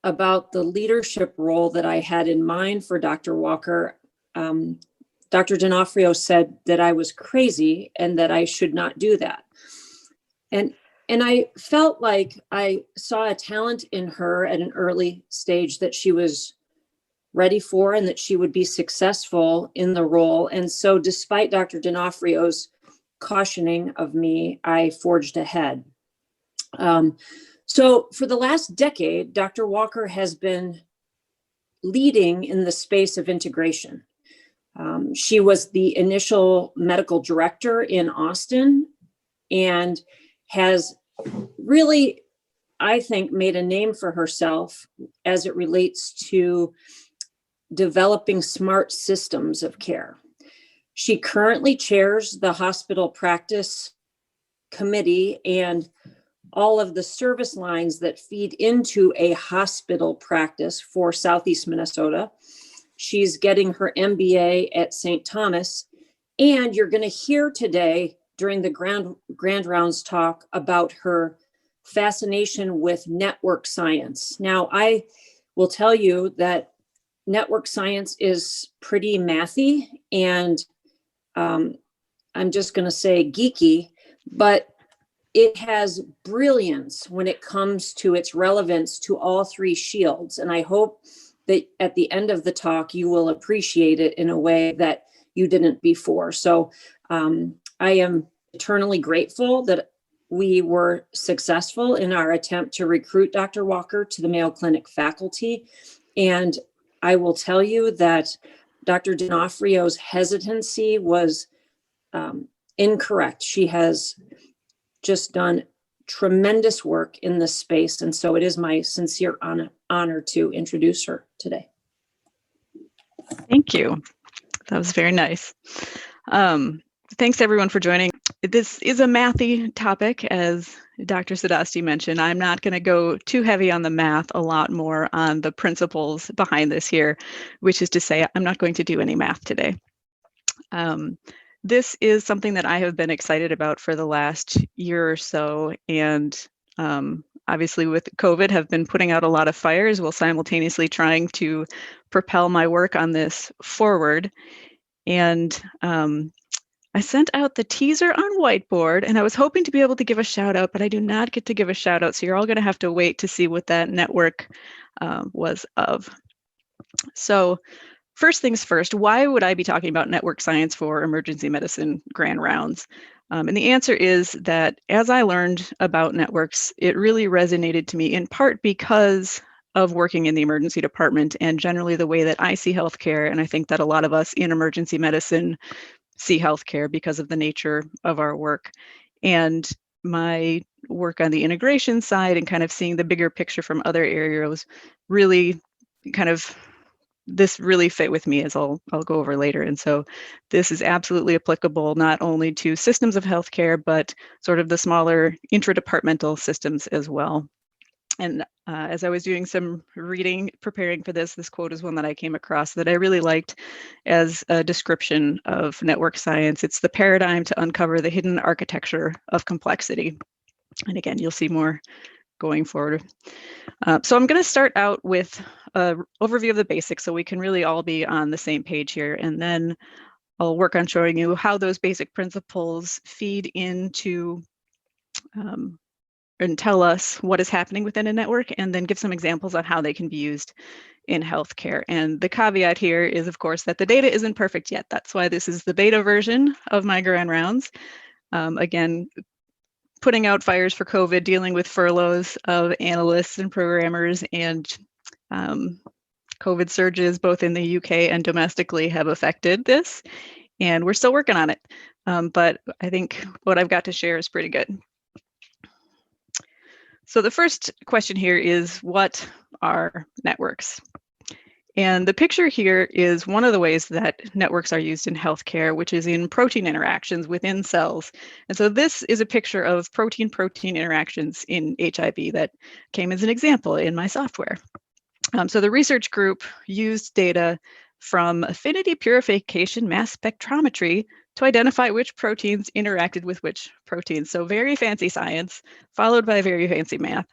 about the leadership role that I had in mind for Dr. Walker, Dr. D'Onofrio said that I was crazy and that I should not do that. And I felt like I saw a talent in her at an early stage that she was ready for and that she would be successful in the role. And so despite Dr. D'Onofrio's cautioning of me, I forged ahead. So for the last decade, Dr. Walker has been leading in the space of integration. She was the initial medical director in Austin and has really, I think, made a name for herself as it relates to developing smart systems of care. She currently chairs the hospital practice committee and all of the service lines that feed into a hospital practice for Southeast Minnesota. She's getting her MBA at St. Thomas. And you're going to hear today during the Grand Rounds talk about her fascination with network science. Now, I will tell you that network science is pretty mathy and I'm just going to say geeky, but it has brilliance when it comes to its relevance to all three shields. And I hope that at the end of the talk, you will appreciate it in a way that you didn't before. So I am eternally grateful that we were successful in our attempt to recruit Dr. Walker to the Mayo Clinic faculty. And I will tell you that Dr. D'Onofrio's hesitancy was incorrect. She has just done tremendous work in this space. And so it is my sincere honor to introduce her today. Thank you. That was very nice. Thanks everyone for joining. This is a mathy topic, as Dr. Sadasti mentioned. I'm not going to go too heavy on the math, a lot more on the principles behind this here, which is to say I'm not going to do any math today. This is something that I have been excited about for the last year or so, and obviously with COVID have been putting out a lot of fires while simultaneously trying to propel my work on this forward. And I sent out the teaser on whiteboard, and I was hoping to be able to give a shout out, but I do not get to give a shout out. So you're all going to have to wait to see what that network was of. So first things first, why would I be talking about network science for emergency medicine grand rounds? And the answer is that as I learned about networks, it really resonated to me in part because of working in the emergency department and generally the way that I see healthcare. And I think that a lot of us in emergency medicine see healthcare because of the nature of our work. And my work on the integration side and kind of seeing the bigger picture from other areas really kind of, this really fit with me, as I'll go over later. And so this is absolutely applicable not only to systems of healthcare, but sort of the smaller intradepartmental systems as well. And as I was doing some reading, preparing for this quote is one that I came across that I really liked as a description of network science. It's the paradigm to uncover the hidden architecture of complexity. And again, you'll see more going forward. So I'm going to start out with an overview of the basics so we can really all be on the same page here. And then I'll work on showing you how those basic principles feed into and tell us what is happening within a network, and then give some examples on how they can be used in healthcare. And the caveat here is, of course, that the data isn't perfect yet. That's why this is the beta version of my grand rounds. Again, putting out fires for COVID, dealing with furloughs of analysts and programmers, and COVID surges both in the UK and domestically have affected this. And we're still working on it. But I think what I've got to share is pretty good. So the first question here is, what are networks? And the picture here is one of the ways that networks are used in healthcare, which is in protein interactions within cells. And so this is a picture of protein-protein interactions in HIV that came as an example in my software. So the research group used data from affinity purification mass spectrometry to identify which proteins interacted with which proteins. So very fancy science, followed by very fancy math.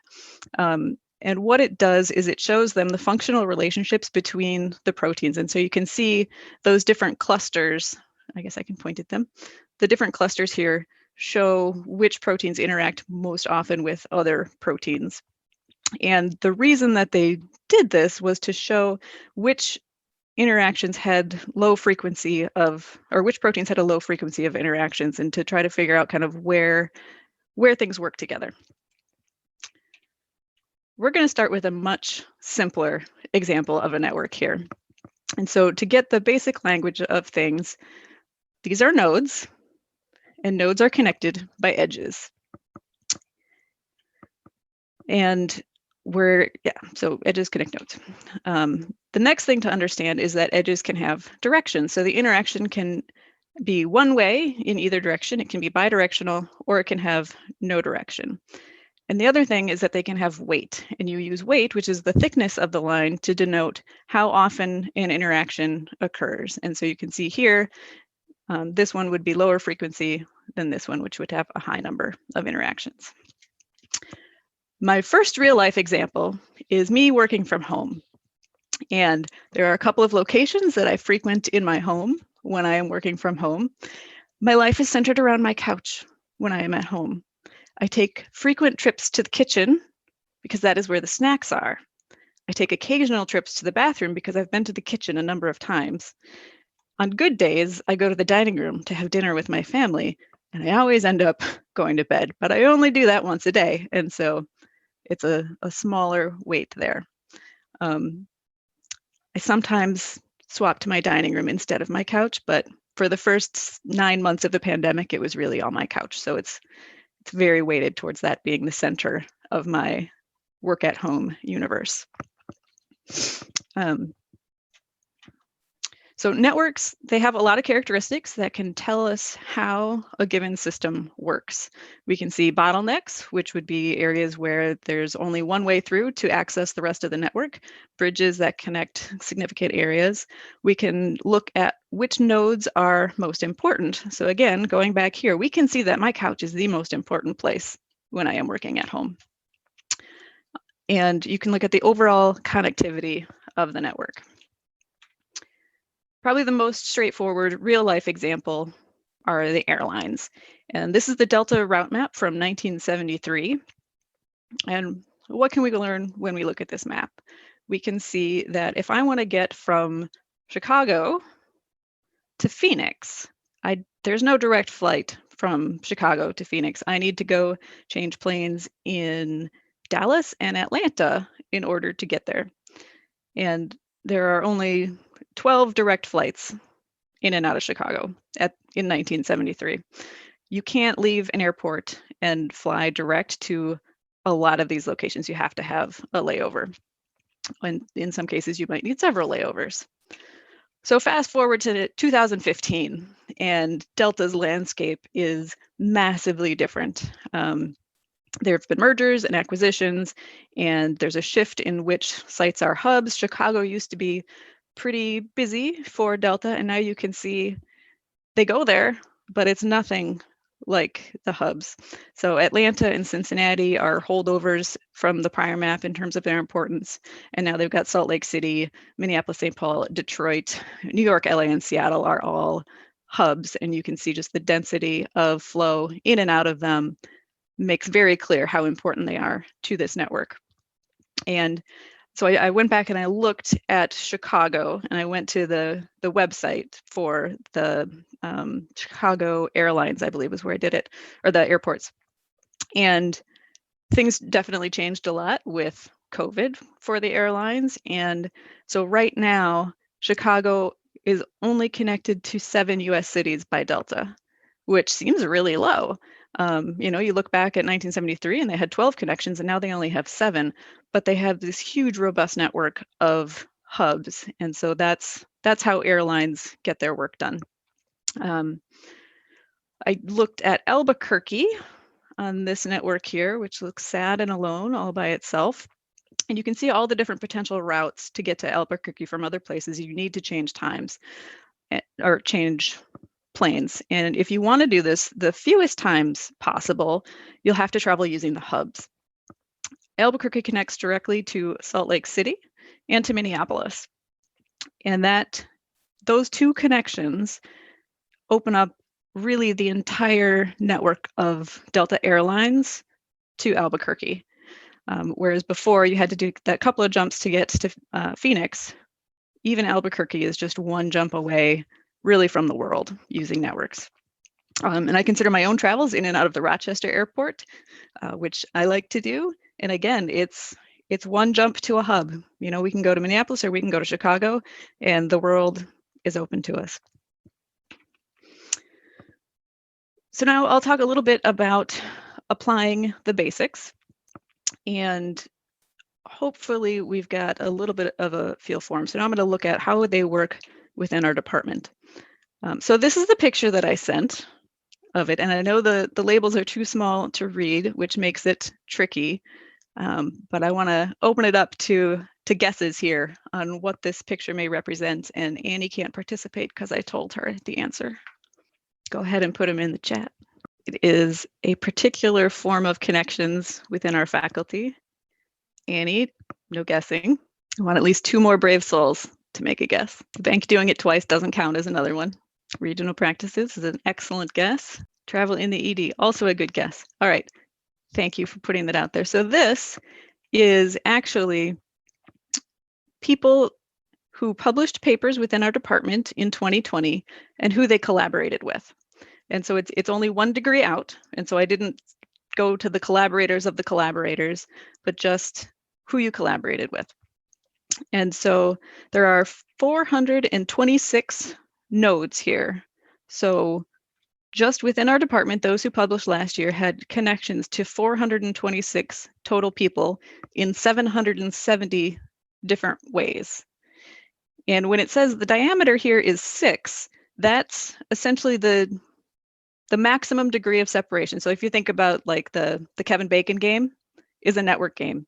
And what it does is it shows them the functional relationships between the proteins. And so you can see those different clusters. I guess I can point at them. The different clusters here show which proteins interact most often with other proteins. And the reason that they did this was to show which interactions had low frequency of, or which proteins had a low frequency of interactions, and to try to figure out kind of where things work together. we're going to start with a much simpler example of a network here. And so to get the basic language of things, these are nodes, and nodes are connected by edges. And so edges connect nodes. The next thing to understand is that edges can have direction. So the interaction can be one way in either direction. It can be bidirectional, or it can have no direction. And the other thing is that they can have weight, and you use weight, which is the thickness of the line, to denote how often an interaction occurs. And so you can see here, this one would be lower frequency than this one, which would have a high number of interactions. My first real life example is me working from home. And there are a couple of locations that I frequent in my home when I am working from home. My life is centered around my couch when I am at home. I take frequent trips to the kitchen because that is where the snacks are. I take occasional trips to the bathroom because I've been to the kitchen a number of times. On good days, I go to the dining room to have dinner with my family, and I always end up going to bed, but I only do that once a day. And so it's a smaller weight there. I sometimes swap to my dining room instead of my couch, but for the first 9 months of the pandemic, it was really on my couch. So it's very weighted towards that being the center of my work at home universe. So networks, they have a lot of characteristics that can tell us how a given system works. We can see bottlenecks, which would be areas where there's only one way through to access the rest of the network, bridges that connect significant areas. We can look at which nodes are most important. So again, going back here, we can see that my couch is the most important place when I am working at home. And you can look at the overall connectivity of the network. Probably the most straightforward real life example are the airlines. And this is the Delta route map from 1973. And what can we learn when we look at this map? We can see that if I want to get from Chicago to Phoenix, there's no direct flight from Chicago to Phoenix. I need to go change planes in Dallas and Atlanta in order to get there. And there are only 12 direct flights in and out of Chicago in 1973. You can't leave an airport and fly direct to a lot of these locations. You have to have a layover. And in some cases, you might need several layovers. So fast forward to 2015, and Delta's landscape is massively different. There have been mergers and acquisitions, and there's a shift in which sites are hubs. Chicago used to be pretty busy for Delta, and now you can see they go there, but it's nothing like the hubs. So Atlanta and Cincinnati are holdovers from the prior map in terms of their importance, and now they've got Salt Lake City, Minneapolis, St. Paul, Detroit, New York, LA, and Seattle are all hubs, and you can see just the density of flow in and out of them makes very clear how important they are to this network. And so I went back and I looked at Chicago, and I went to the website for the Chicago Airlines, I believe was where I did it, or the airports. And things definitely changed a lot with COVID for the airlines. And so right now, Chicago is only connected to 7 US cities by Delta, which seems really low. You look back at 1973 and they had 12 connections, and now they only have 7, but they have this huge, robust network of hubs. And so that's how airlines get their work done. I looked at Albuquerque on this network here, which looks sad and alone all by itself. And you can see all the different potential routes to get to Albuquerque from other places. You need to change times or change planes. And if you want to do this the fewest times possible, you'll have to travel using the hubs. Albuquerque connects directly to Salt Lake City and to Minneapolis. And those two connections open up really the entire network of Delta Airlines to Albuquerque. Whereas before you had to do that couple of jumps to get to Phoenix, even Albuquerque is just one jump away really from the world using networks. And I consider my own travels in and out of the Rochester airport, which I like to do. And again, it's it's one jump to a hub. You know, we can go to Minneapolis or we can go to Chicago, and the world is open to us. So now I'll talk a little bit about applying the basics, and hopefully we've got a little bit of a feel for them. So now I'm going to look at how would they work within our department. So this is the picture that I sent of it, and I know the labels are too small to read, which makes it tricky. But I want to open it up to guesses here on what this picture may represent. And Annie can't participate because I told her the answer. Go ahead and put them in the chat. It is a particular form of connections within our faculty. Annie, no guessing. I want at least 2 more brave souls to make a guess. The bank doing it twice doesn't count as another one. Regional practices is an excellent guess. Travel in the ED, also a good guess. All right. Thank you for putting that out there. So this is actually people who published papers within our department in 2020 and who they collaborated with. And so it's only 1 degree out. And so I didn't go to the collaborators of the collaborators, but just who you collaborated with. And so there are 426 nodes here. So just within our department, those who published last year had connections to 426 total people in 770 different ways. And when it says the diameter here is 6, that's essentially the maximum degree of separation. So if you think about like the Kevin Bacon game is a network game.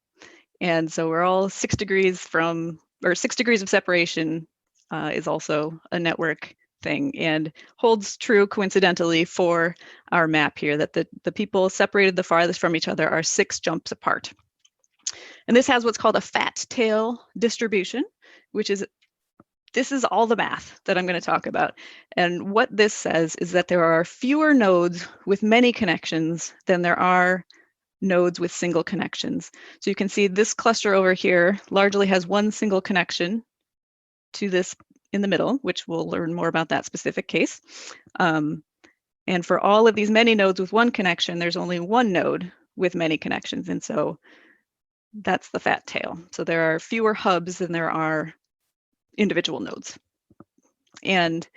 And so we're all 6 degrees from, or 6 degrees of separation is also a network thing, and holds true coincidentally for our map here, that the people separated the farthest from each other are 6 jumps apart. And this has what's called a fat tail distribution, which is, this is all the math that I'm going to talk about. And what this says is that there are fewer nodes with many connections than there are nodes with single connections. So you can see this cluster over here largely has 1 single connection to this in the middle, which we'll learn more about that specific case. And for all of these many nodes with 1 connection, there's only 1 node with many connections. And so that's the fat tail. So there are fewer hubs than there are individual nodes. And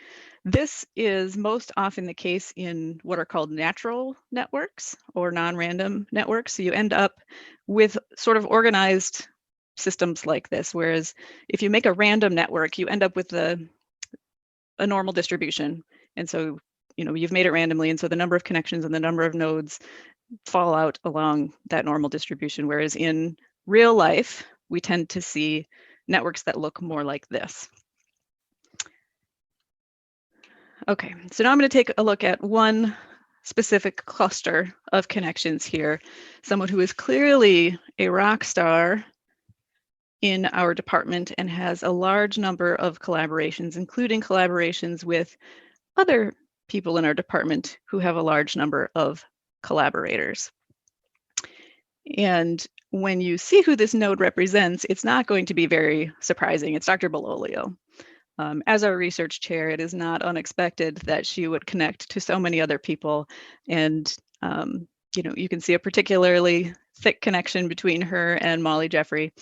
this is most often the case in what are called natural networks or non-random networks. So you end up with sort of organized systems like this, whereas if you make a random network, you end up with a normal distribution. And so, you know, you've made it randomly, and so the number of connections and the number of nodes fall out along that normal distribution, whereas in real life, we tend to see networks that look more like this. Okay, so now I'm going to take a look at one specific cluster of connections here. Someone who is clearly a rock star in our department and has a large number of collaborations, including collaborations with other people in our department who have a large number of collaborators. And when you see who this node represents, it's not going to be very surprising. It's Dr. Bololio. As our research chair, it is not unexpected that she would connect to so many other people. And you know, you can see a particularly thick connection between her and Molly Jeffrey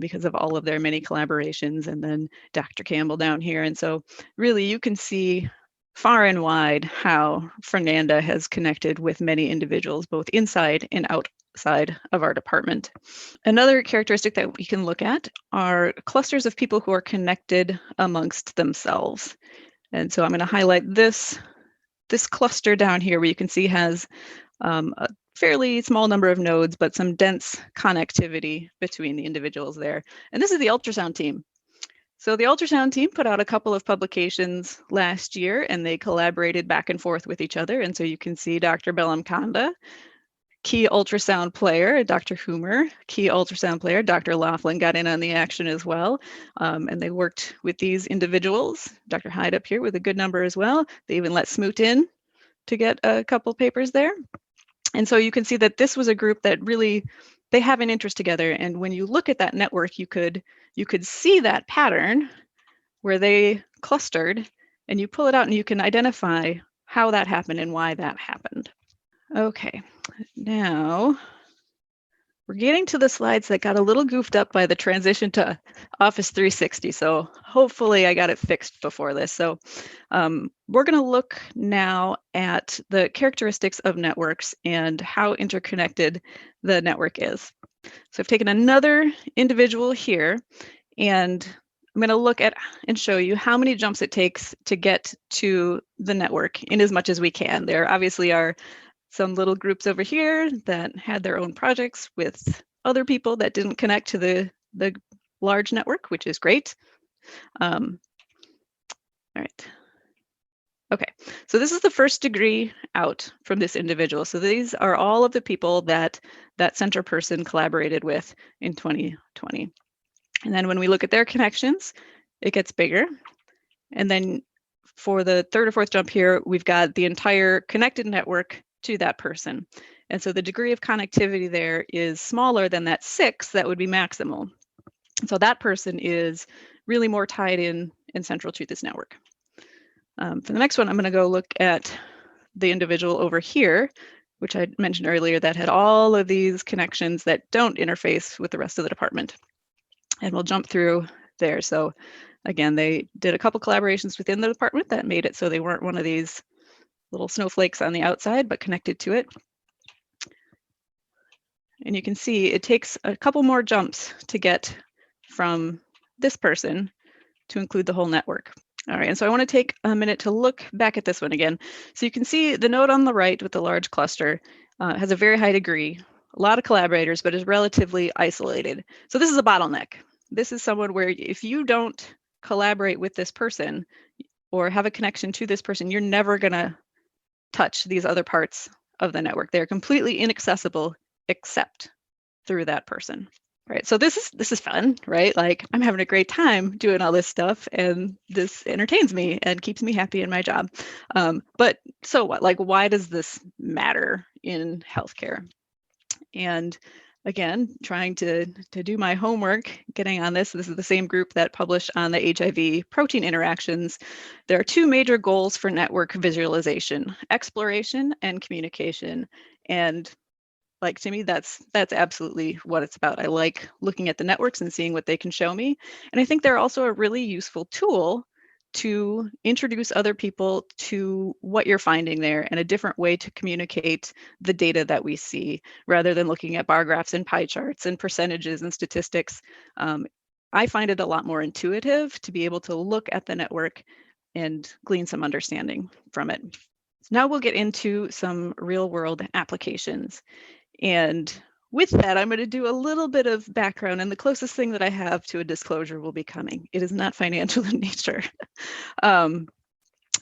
because of all of their many collaborations, and then Dr. Campbell down here. And so really you can see far and wide how Fernanda has connected with many individuals, both inside and outside of our department. Another characteristic that we can look at are clusters of people who are connected amongst themselves. And so I'm going to highlight this cluster down here, where you can see has a fairly small number of nodes, but some dense connectivity between the individuals there. And this is the ultrasound team. So the ultrasound team put out a couple of publications last year, and they collaborated back and forth with each other. And so you can see Dr. Bellamconda, key ultrasound player, Dr. Hoomer, key ultrasound player, Dr. Laughlin got in on the action as well. And they worked with these individuals, Dr. Hyde up here with a good number as well. They even let Smoot in to get a couple papers there. And so you can see that this was a group that really, they have an interest together. And when you look at that network, you could see that pattern where they clustered, and you pull it out and you can identify how that happened and why that happened. Okay, now we're getting to the slides that got a little goofed up by the transition to Office 360. So hopefully I got it fixed before this. So we're going to look now at the characteristics of networks and how interconnected the network is. So I've taken another individual here, and I'm going to look at and show you how many jumps it takes to get to the network in as much as we can. There obviously are some little groups over here that had their own projects with other people that didn't connect to the large network, which is great. All right. Okay, so this is the first degree out from this individual. So these are all of the people that that center person collaborated with in 2020. And then when we look at their connections, it gets bigger. And then for the third or fourth jump here, we've got the entire connected network to that person. And so the degree of connectivity there is smaller than that 6 that would be maximal. So that person is really more tied in and central to this network. For the next one, I'm going to go look at the individual over here, which I mentioned earlier, that had all of these connections that don't interface with the rest of the department. And we'll jump through there. So again, they did a couple collaborations within the department that made it so they weren't one of these little snowflakes on the outside, but connected to it. And you can see it takes a couple more jumps to get from this person to include the whole network. All right, and so I want to take a minute to look back at this one again. So you can see the node on the right with the large cluster has a very high degree, a lot of collaborators, but is relatively isolated. So this is a bottleneck. This is someone where if you don't collaborate with this person or have a connection to this person, you're never going to touch these other parts of the network. They're completely inaccessible except through that person. Right, so this is fun, right? Like I'm having a great time doing all this stuff, and this entertains me and keeps me happy in my job. But so what? Like, why does this matter in healthcare? And again, trying to do my homework, getting on this. This is the same group that published on the HIV protein interactions. There are 2 major goals for network visualization: exploration and communication. And like to me, that's absolutely what it's about. I like looking at the networks and seeing what they can show me. And I think they're also a really useful tool to introduce other people to what you're finding there and a different way to communicate the data that we see rather than looking at bar graphs and pie charts and percentages and statistics. I find it a lot more intuitive to be able to look at the network and glean some understanding from it. So now we'll get into some real world applications. And with that, I'm going to do a little bit of background, and the closest thing that I have to a disclosure will be coming. It is not financial in nature.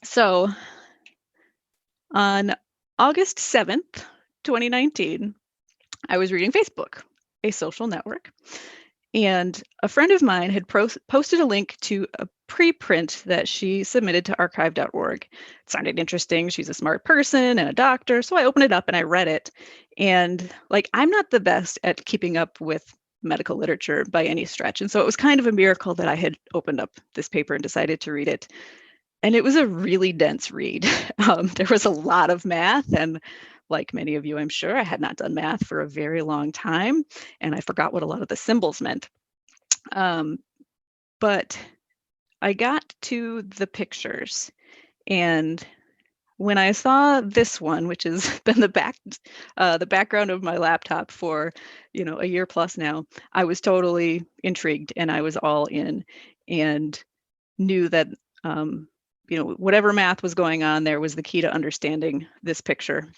So on August 7th, 2019, I was reading Facebook, a social network, and a friend of mine had posted a link to a preprint that she submitted to archive.org. It sounded interesting. She's a smart person and a doctor. So I opened it up and I read it. And like, I'm not the best at keeping up with medical literature by any stretch. And so it was kind of a miracle that I had opened up this paper and decided to read it. And it was a really dense read. There was a lot of math, and like many of you, I'm sure, I had not done math for a very long time, and I forgot what a lot of the symbols meant. But I got to the pictures, and when I saw this one, which has been the background of my laptop for a year plus now, I was totally intrigued, and I was all in, and knew that whatever math was going on there was the key to understanding this picture.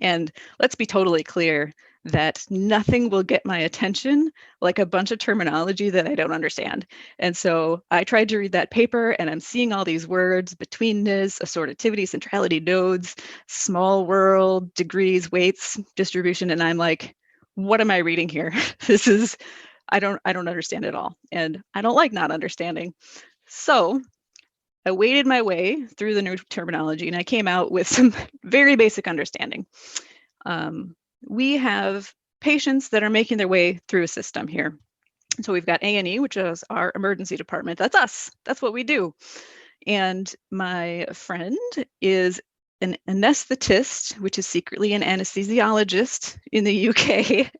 And let's be totally clear that nothing will get my attention like a bunch of terminology that I don't understand. And so I tried to read that paper, and I'm seeing all these words: betweenness, assortativity, centrality, nodes, small world, degrees, weights, distribution. And I'm like, what am I reading here? I don't understand it all. And I don't like not understanding. So I waded my way through the new terminology, and I came out with some very basic understanding. We have patients that are making their way through a system here. So we've got A&E, which is our emergency department. That's us. That's what we do. And my friend is an anesthetist, which is secretly an anesthesiologist in the UK.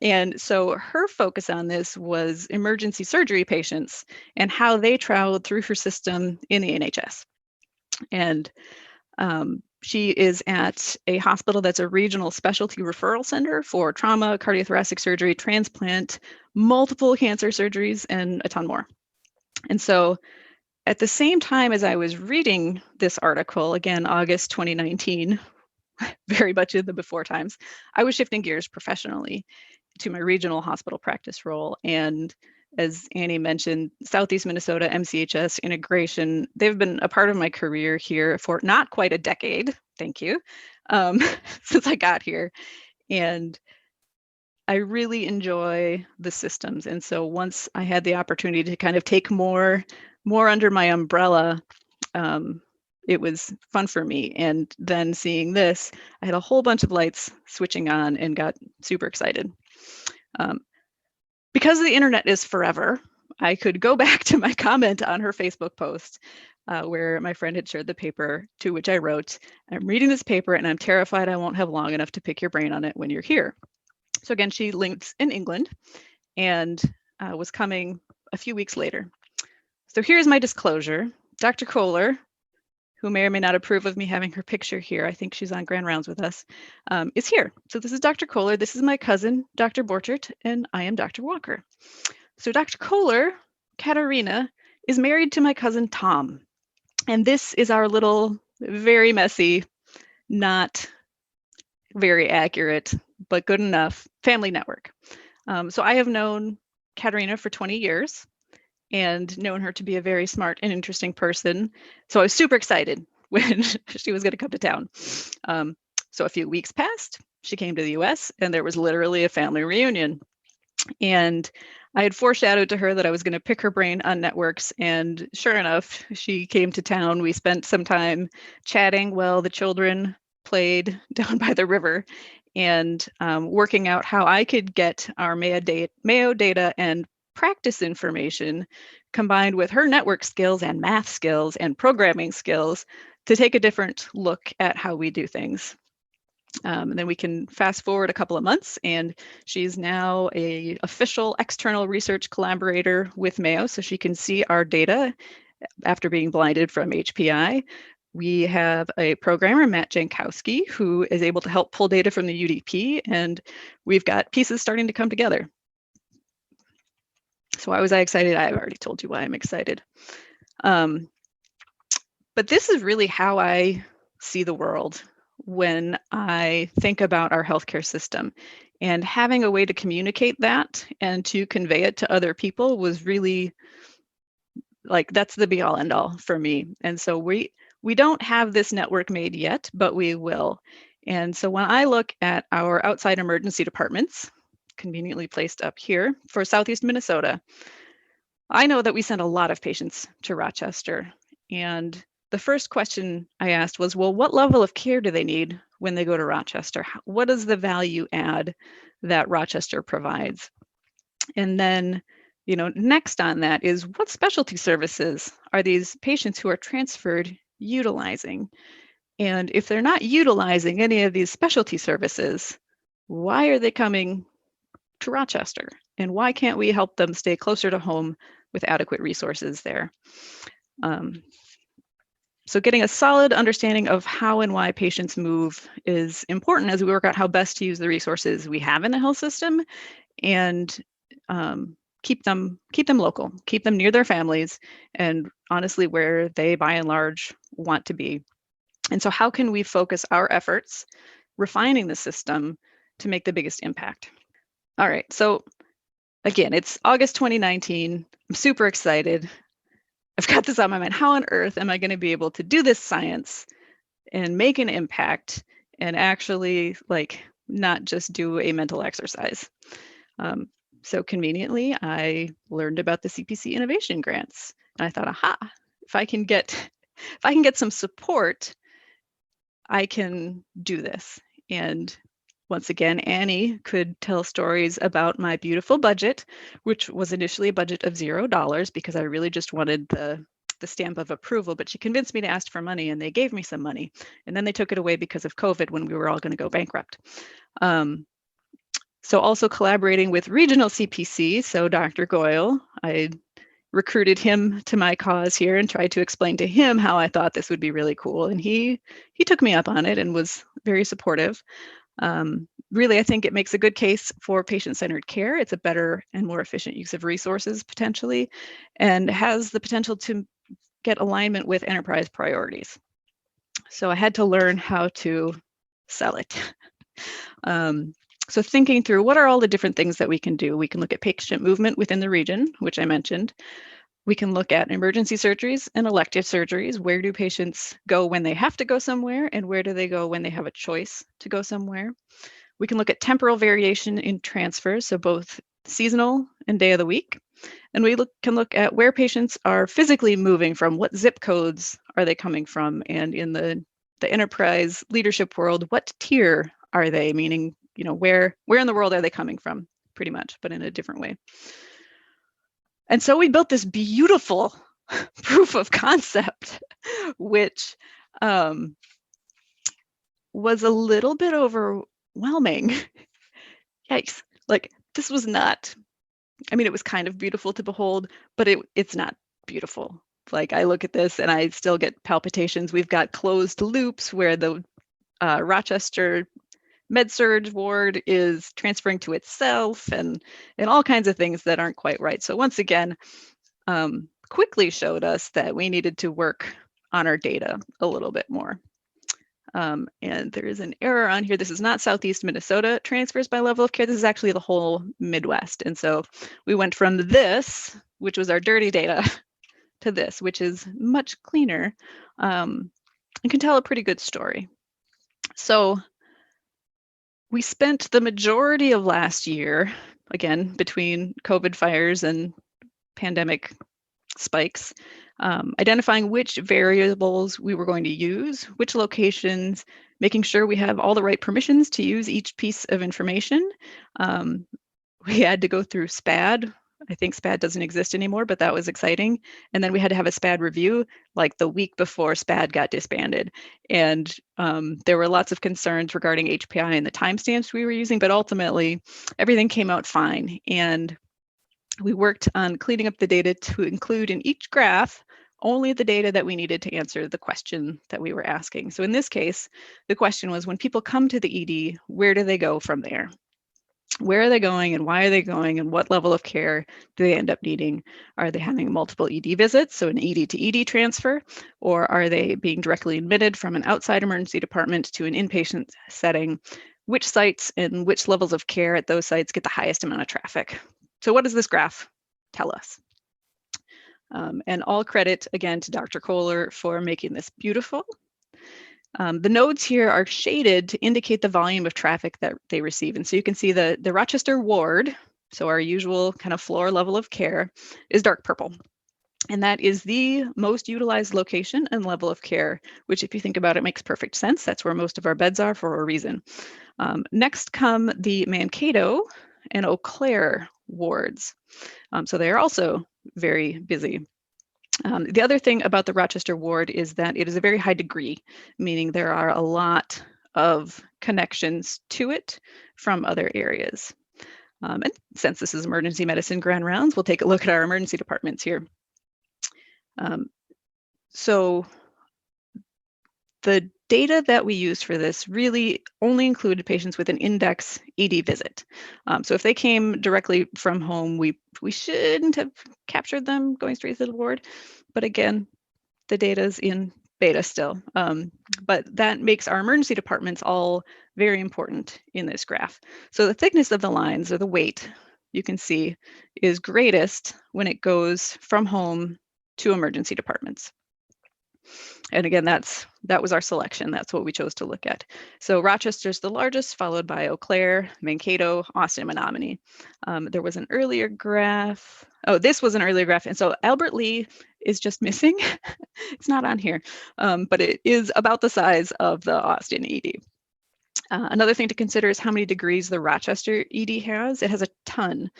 And so her focus on this was emergency surgery patients and how they traveled through her system in the NHS. And she is at a hospital that's a regional specialty referral center for trauma, cardiothoracic surgery, transplant, multiple cancer surgeries, and a ton more. And so at the same time as I was reading this article, again, August 2019, very much in the before times, I was shifting gears professionally to my regional hospital practice role. And as Annie mentioned, Southeast Minnesota MCHS integration, they've been a part of my career here for not quite a decade, thank you, since I got here. And I really enjoy the systems. And so once I had the opportunity to kind of take more under my umbrella, it was fun for me. And then seeing this, I had a whole bunch of lights switching on and got super excited. Because the internet is forever, I could go back to my comment on her Facebook post where my friend had shared the paper, to which I wrote, "I'm reading this paper and I'm terrified I won't have long enough to pick your brain on it when you're here." So again, she lives in England and was coming a few weeks later. So here's my disclosure. Dr. Kohler, who may or may not approve of me having her picture here, I think she's on Grand Rounds with us, is here. So this is Dr. Kohler. This is my cousin, Dr. Borchert, and I am Dr. Walker. So Dr. Kohler, Katharina, is married to my cousin, Tom. And this is our little, very messy, not very accurate, but good enough family network. So I have known Katharina for 20 years and known her to be a very smart and interesting person. So I was super excited when she was going to come to town. So a few weeks passed, she came to the US, and there was literally a family reunion. And I had foreshadowed to her that I was going to pick her brain on networks. And sure enough, she came to town. We spent some time chatting while the children played down by the river and working out how I could get our Mayo data and practice information combined with her network skills and math skills and programming skills to take a different look at how we do things. And then we can fast forward a couple of months, and she's now an official external research collaborator with Mayo, so she can see our data after being blinded from HPI. We have a programmer, Matt Jankowski, who is able to help pull data from the UDP, and we've got pieces starting to come together. So why was I excited? I've already told you why I'm excited. But this is really how I see the world when I think about our healthcare system. And having a way to communicate that and to convey it to other people was really, like, that's the be all end all for me. And so we don't have this network made yet, but we will. And so when I look at our outside emergency departments, conveniently placed up here for Southeast Minnesota, I know that we send a lot of patients to Rochester. And the first question I asked was, well, what level of care do they need when they go to Rochester? What is the value add that Rochester provides? And then, next on that is, what specialty services are these patients who are transferred utilizing? And if they're not utilizing any of these specialty services, why are they coming to Rochester? And why can't we help them stay closer to home with adequate resources there? So getting a solid understanding of how and why patients move is important as we work out how best to use the resources we have in the health system, and keep them local, keep them near their families, and honestly where they by and large want to be. And so how can we focus our efforts refining the system to make the biggest impact? All right, so again, it's August 2019. I'm super excited. I've got this on my mind. How on earth am I going to be able to do this science and make an impact and actually, not just do a mental exercise? So conveniently, I learned about the CPC innovation grants, and I thought, aha, if I can get some support, I can do this. And once again, Annie could tell stories about my beautiful budget, which was initially a budget of $0 because I really just wanted the the stamp of approval, but she convinced me to ask for money, and they gave me some money. And then they took it away because of COVID when we were all going to go bankrupt. So also collaborating with regional CPC, so Dr. Goyle, I recruited him to my cause here and tried to explain to him how I thought this would be really cool. And he took me up on it and was very supportive. Really, I think it makes a good case for patient-centered care. It's a better and more efficient use of resources potentially, and has the potential to get alignment with enterprise priorities. So I had to learn how to sell it. So thinking through what are all the different things that we can do. We can look at patient movement within the region, which I mentioned. We can look at emergency surgeries and elective surgeries. Where do patients go when they have to go somewhere, and where do they go when they have a choice to go somewhere? We can look at temporal variation in transfers, so both seasonal and day of the week. And we can look at where patients are physically moving from, what zip codes are they coming from, and in the enterprise leadership world, what tier are they, meaning, where in the world are they coming from, pretty much, but in a different way. And so we built this beautiful proof of concept, which was a little bit overwhelming. Yikes. Like, this was not, it was kind of beautiful to behold, but it's not beautiful. Like, I look at this and I still get palpitations. We've got closed loops where the Rochester med-surg ward is transferring to itself, and all kinds of things that aren't quite right. So once again, quickly showed us that we needed to work on our data a little bit more. And there is an error on here. This is not Southeast Minnesota transfers by level of care. This is actually the whole Midwest. And so we went from this, which was our dirty data, to this, which is much cleaner, and can tell a pretty good story. So we spent the majority of last year, again, between COVID fires and pandemic spikes, identifying which variables we were going to use, which locations, making sure we have all the right permissions to use each piece of information. We had to go through SPAD. I think SPAD doesn't exist anymore, but that was exciting. And then we had to have a SPAD review like the week before SPAD got disbanded. And there were lots of concerns regarding HPI and the timestamps we were using, but ultimately everything came out fine. And we worked on cleaning up the data to include in each graph only the data that we needed to answer the question that we were asking. So in this case, the question was, when people come to the ED, where do they go from there? Where are they going, and why are they going, and what level of care do they end up needing? Are they having multiple ED visits, so an ED to ED transfer, or are they being directly admitted from an outside emergency department to an inpatient setting? Which sites and which levels of care at those sites get the highest amount of traffic? So what does this graph tell us? And all credit, again, to Dr. Kohler for making this beautiful. The nodes here are shaded to indicate the volume of traffic that they receive. And so you can see the Rochester ward, so our usual kind of floor level of care, is dark purple. And that is the most utilized location and level of care, which, if you think about it, makes perfect sense. That's where most of our beds are for a reason. Next come the Mankato and Eau Claire wards. So they are also very busy. The other thing about the Rochester ward is that it is a very high degree, meaning there are a lot of connections to it from other areas. And since this is emergency medicine grand rounds, we'll take a look at our emergency departments here. So the data that we used for this really only included patients with an index ED visit. So if they came directly from home, we shouldn't have captured them going straight to the ward. But again, the data is in beta still. But that makes our emergency departments all very important in this graph. So the thickness of the lines, or the weight, you can see is greatest when it goes from home to emergency departments. And again, that was our selection. That's what we chose to look at. So Rochester's the largest, followed by Eau Claire, Mankato, Austin, Menominee. There was an earlier graph. Oh, this was an earlier graph. And so Albert Lee is just missing. It's not on here, but it is about the size of the Austin ED. Another thing to consider is how many degrees the Rochester ED has. It has a ton.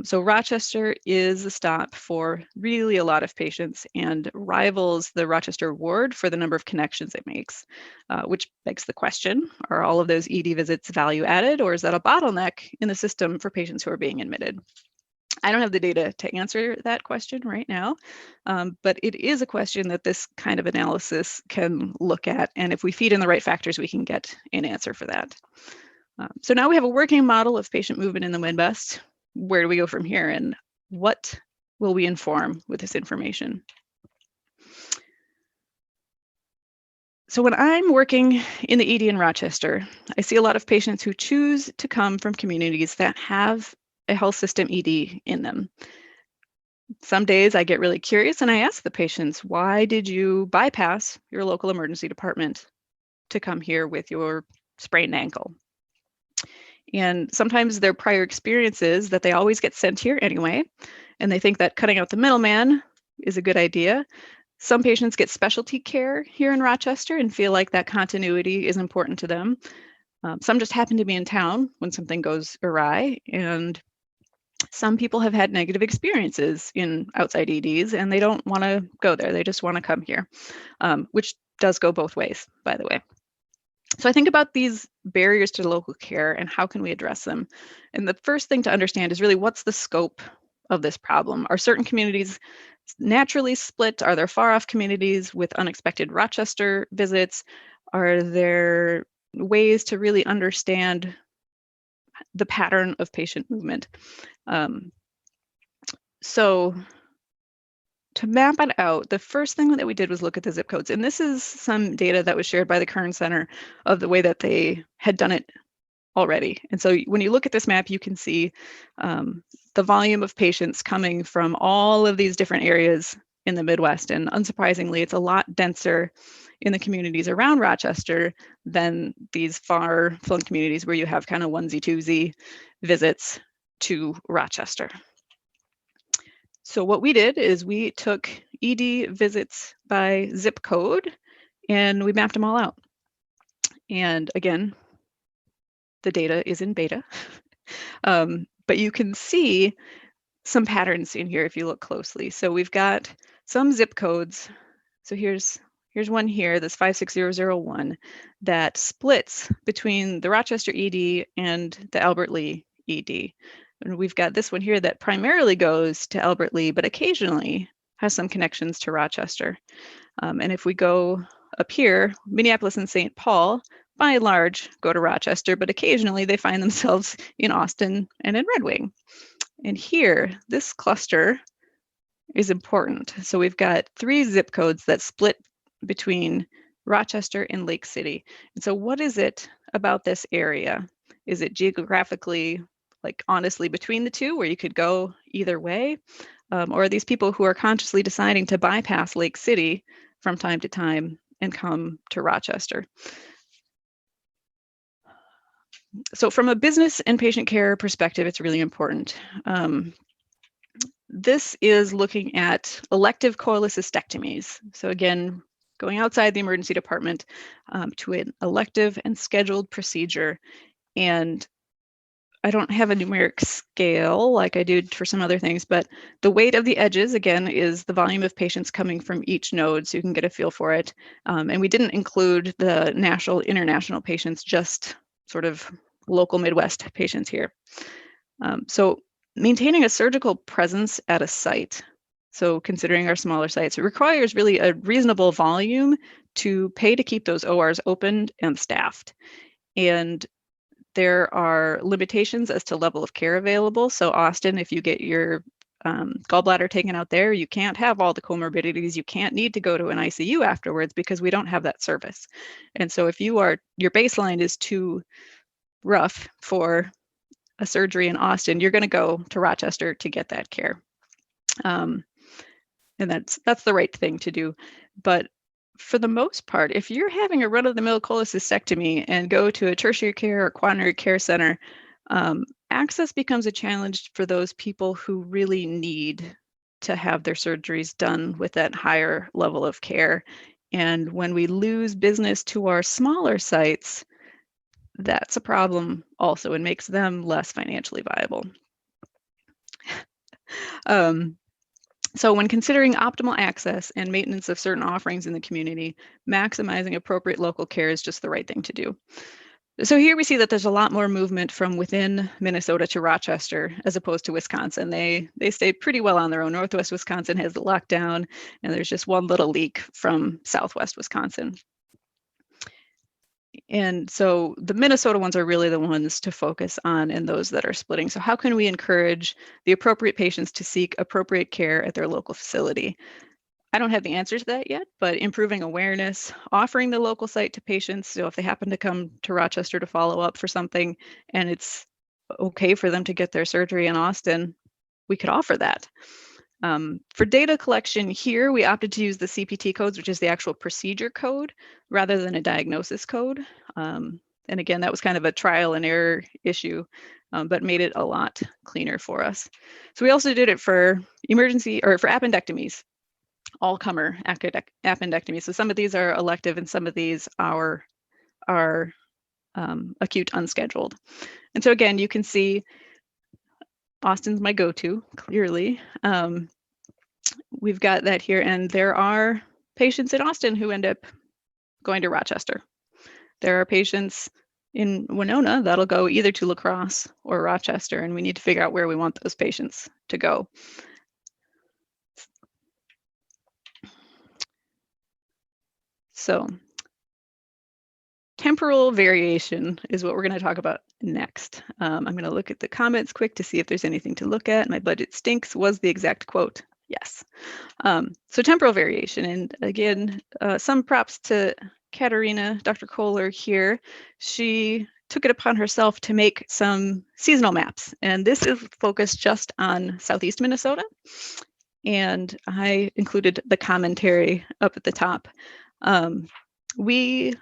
So Rochester is a stop for really a lot of patients and rivals the Rochester ward for the number of connections it makes, which begs the question, are all of those ED visits value added, or is that a bottleneck in the system for patients who are being admitted? I don't have the data to answer that question right now, but it is a question that this kind of analysis can look at. And if we feed in the right factors, we can get an answer for that. So now we have a working model of patient movement in the Midwest. Where do we go from here? And what will we inform with this information? So when I'm working in the ED in Rochester, I see a lot of patients who choose to come from communities that have a health system ED in them. Some days I get really curious and I ask the patients, why did you bypass your local emergency department to come here with your sprained ankle? And sometimes their prior experience is that they always get sent here anyway, and they think that cutting out the middleman is a good idea. Some patients get specialty care here in Rochester and feel like that continuity is important to them. Some just happen to be in town when something goes awry, and some people have had negative experiences in outside EDs and they don't want to go there. They just want to come here, which does go both ways, by the way. So I think about these barriers to local care and how can we address them? And the first thing to understand is really what's the scope of this problem? Are certain communities naturally split? Are there far off communities with unexpected Rochester visits? Are there ways to really understand the pattern of patient movement? So to map it out, the first thing that we did was look at the zip codes. And this is some data that was shared by the Kern Center of the way that they had done it already. And so when you look at this map, you can see the volume of patients coming from all of these different areas in the Midwest. And unsurprisingly, it's a lot denser in the communities around Rochester than these far-flung communities where you have kind of onesie-twosie visits to Rochester. So what we did is we took ED visits by zip code and we mapped them all out. And again, the data is in beta, but you can see some patterns in here if you look closely. So we've got some zip codes. So here's one here, this 56001, that splits between the Rochester ED and the Albert Lee ED. And we've got this one here that primarily goes to Albert Lee, but occasionally has some connections to Rochester. And if we go up here, Minneapolis and St. Paul, by and large, go to Rochester, but occasionally they find themselves in Austin and in Red Wing. And here, this cluster is important. So we've got 3 zip codes that split between Rochester and Lake City. And so what is it about this area? Is it geographically, like honestly between the two where you could go either way? Or are these people who are consciously deciding to bypass Lake City from time to time and come to Rochester? So from a business and patient care perspective, it's really important. This is looking at elective cholecystectomies. So again, going outside the emergency department to an elective and scheduled procedure. And I don't have a numeric scale like I do for some other things, but the weight of the edges, again, is the volume of patients coming from each node, so you can get a feel for it. And we didn't include the national, international patients, just sort of local Midwest patients here. So maintaining a surgical presence at a site, so considering our smaller sites, it requires really a reasonable volume to pay to keep those ORs open and staffed. And there are limitations as to level of care available. So Austin, if you get your gallbladder taken out there, you can't have all the comorbidities. You can't need to go to an ICU afterwards because we don't have that service. And so if your baseline is too rough for a surgery in Austin, you're going to go to Rochester to get that care. And that's the right thing to do. But for the most part, if you're having a run-of-the-mill cholecystectomy and go to a tertiary care or quaternary care center, access becomes a challenge for those people who really need to have their surgeries done with that higher level of care. And when we lose business to our smaller sites, that's a problem also and makes them less financially viable. So when considering optimal access and maintenance of certain offerings in the community, maximizing appropriate local care is just the right thing to do. So here we see that there's a lot more movement from within Minnesota to Rochester as opposed to Wisconsin. They stayed pretty well on their own. Northwest Wisconsin has the lockdown, and there's just one little leak from Southwest Wisconsin. And so the Minnesota ones are really the ones to focus on and those that are splitting. So how can we encourage the appropriate patients to seek appropriate care at their local facility? I don't have the answer to that yet, but improving awareness, offering the local site to patients. So if they happen to come to Rochester to follow up for something and it's okay for them to get their surgery in Austin, we could offer that. For data collection here, we opted to use the CPT codes, which is the actual procedure code, rather than a diagnosis code. And again, that was kind of a trial and error issue, but made it a lot cleaner for us. So we also did it for emergency or for appendectomies, all-comer appendectomies. So some of these are elective and some of these are acute unscheduled. And so again, you can see Austin's my go-to, clearly. We've got that here, and there are patients in Austin who end up going to Rochester. There are patients in Winona that'll go either to La Crosse or Rochester, and we need to figure out where we want those patients to go. So temporal variation is what we're going to talk about next. I'm going to look at the comments quick to see if there's anything to look at. My budget stinks was the exact quote. Yes. So temporal variation. And again, some props to Katharina, Dr. Kohler here. She took it upon herself to make some seasonal maps. And this is focused just on Southeast Minnesota. And I included the commentary up at the top. We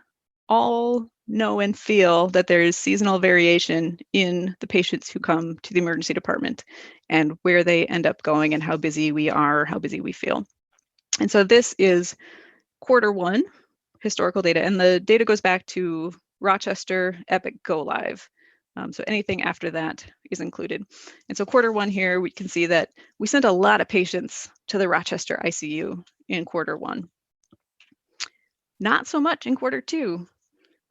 all know and feel that there is seasonal variation in the patients who come to the emergency department and where they end up going and how busy we are, how busy we feel. And so this is Q1 historical data, and the data goes back to Rochester Epic Go Live. So anything after that is included. And so Q1 here, we can see that we sent a lot of patients to the Rochester ICU in Q1. Not so much in Q2.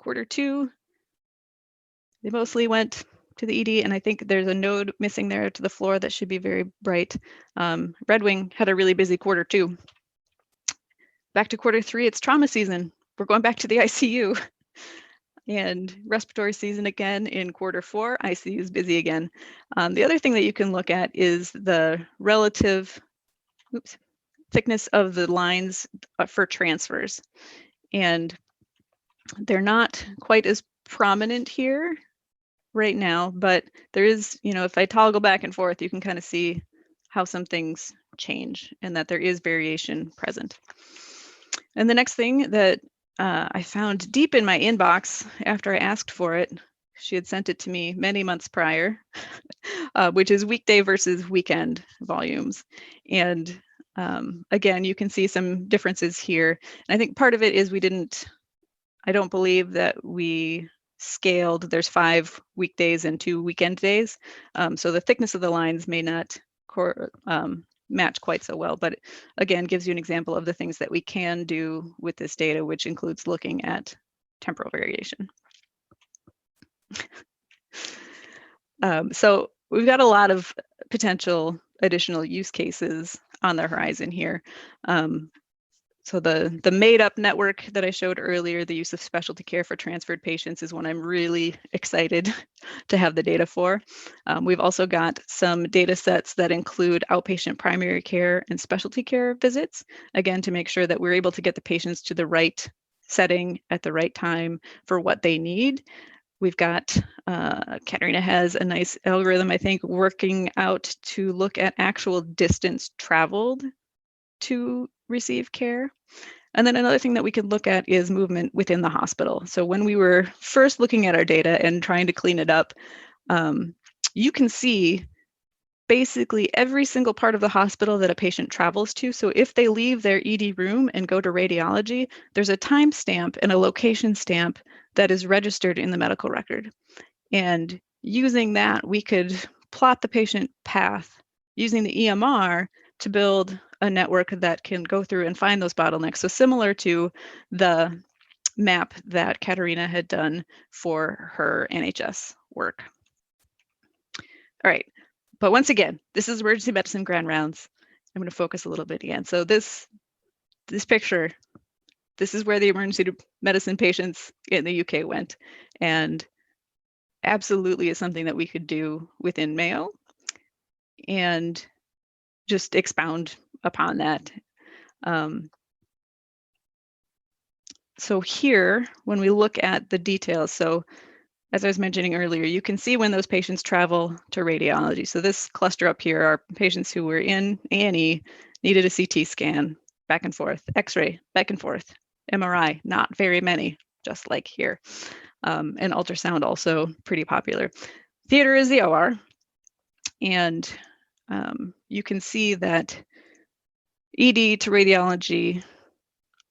Q2, they mostly went to the ED, and I think there's a node missing there to the floor that should be very bright. Red Wing had a really busy Q2. Back to Q3, it's trauma season. We're going back to the ICU. And respiratory season again in Q4, ICU is busy again. The other thing that you can look at is the relative thickness of the lines for transfers. And they're not quite as prominent here right now, but there is, if I toggle back and forth, you can kind of see how some things change and that there is variation present. And the next thing that I found deep in my inbox after I asked for it, she had sent it to me many months prior, which is weekday versus weekend volumes. And again, you can see some differences here. And I think part of it is I don't believe that we scaled, there's 5 weekdays and 2 weekend days. So the thickness of the lines may not match quite so well, but again, gives you an example of the things that we can do with this data, which includes looking at temporal variation. So we've got a lot of potential additional use cases on the horizon here. So the made-up network that I showed earlier, the use of specialty care for transferred patients, is one I'm really excited to have the data for. We've also got some data sets that include outpatient primary care and specialty care visits, again, to make sure that we're able to get the patients to the right setting at the right time for what they need. We've got, Katharina has a nice algorithm, I think, working out to look at actual distance traveled to receive care. And then another thing that we could look at is movement within the hospital. So when we were first looking at our data and trying to clean it up, you can see basically every single part of the hospital that a patient travels to. So if they leave their ED room and go to radiology, there's a time stamp and a location stamp that is registered in the medical record. And using that, we could plot the patient path using the EMR to build a network that can go through and find those bottlenecks. So similar to the map that Katharina had done for her NHS work. All right, but once again, this is emergency medicine grand rounds. I'm going to focus a little bit again. So this picture, this is where the emergency medicine patients in the UK went, and absolutely is something that we could do within Mayo and just expound upon that. So here, when we look at the details, so as I was mentioning earlier, you can see when those patients travel to radiology. So this cluster up here are patients who were in A&E, needed a CT scan, back and forth, X-ray, back and forth, MRI, not very many, just like here. And ultrasound also pretty popular. Theater is the OR. And you can see that ED to radiology,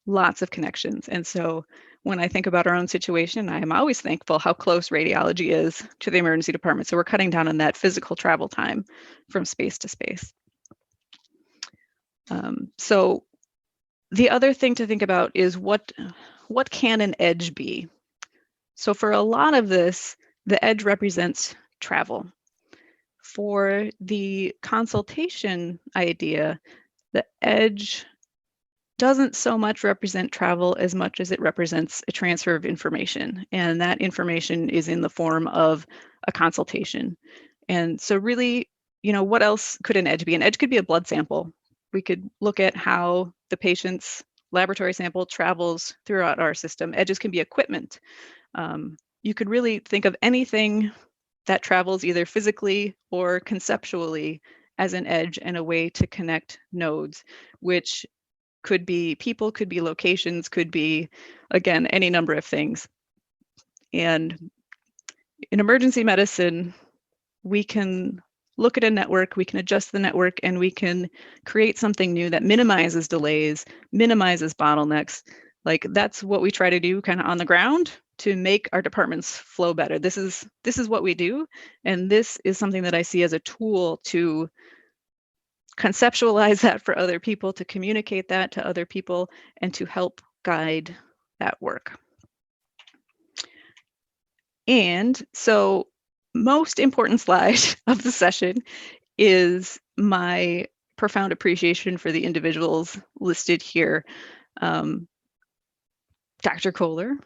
lots of connections. And so when I think about our own situation, I am always thankful how close radiology is to the emergency department. So we're cutting down on that physical travel time from space to space. So the other thing to think about is what can an edge be? So for a lot of this, the edge represents travel. For the consultation idea, the edge doesn't so much represent travel as much as it represents a transfer of information. And that information is in the form of a consultation. And so really, what else could an edge be? An edge could be a blood sample. We could look at how the patient's laboratory sample travels throughout our system. Edges can be equipment. You could really think of anything that travels either physically or conceptually as an edge and a way to connect nodes, which could be people, could be locations, could be, again, any number of things. And in emergency medicine, we can look at a network, we can adjust the network, and we can create something new that minimizes delays, minimizes bottlenecks. Like that's what we try to do kind of on the ground to make our departments flow better. This is what we do. And this is something that I see as a tool to conceptualize that for other people, to communicate that to other people, and to help guide that work. And so most important slide of the session is my profound appreciation for the individuals listed here. Dr. Kohler,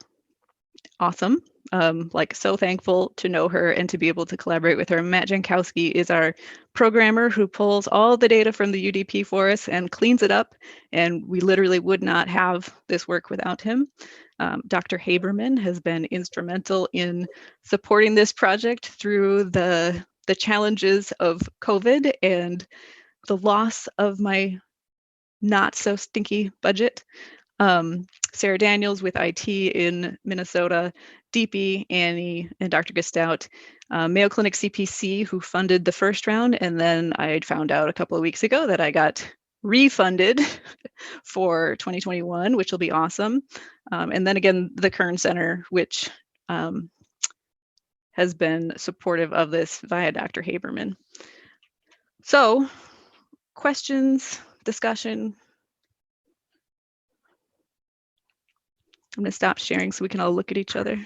awesome. So thankful to know her and to be able to collaborate with her. Matt Jankowski is our programmer who pulls all the data from the UDP for us and cleans it up. And we literally would not have this work without him. Dr. Haberman has been instrumental in supporting this project through the challenges of COVID and the loss of my not so stinky budget. Sarah Daniels with IT in Minnesota, DP, Annie, and Dr. Gestout, Mayo Clinic CPC, who funded the first round. And then I found out a couple of weeks ago that I got refunded for 2021, which will be awesome. And then again, the Kern Center, which has been supportive of this via Dr. Haberman. So questions, discussion. I'm going to stop sharing so we can all look at each other.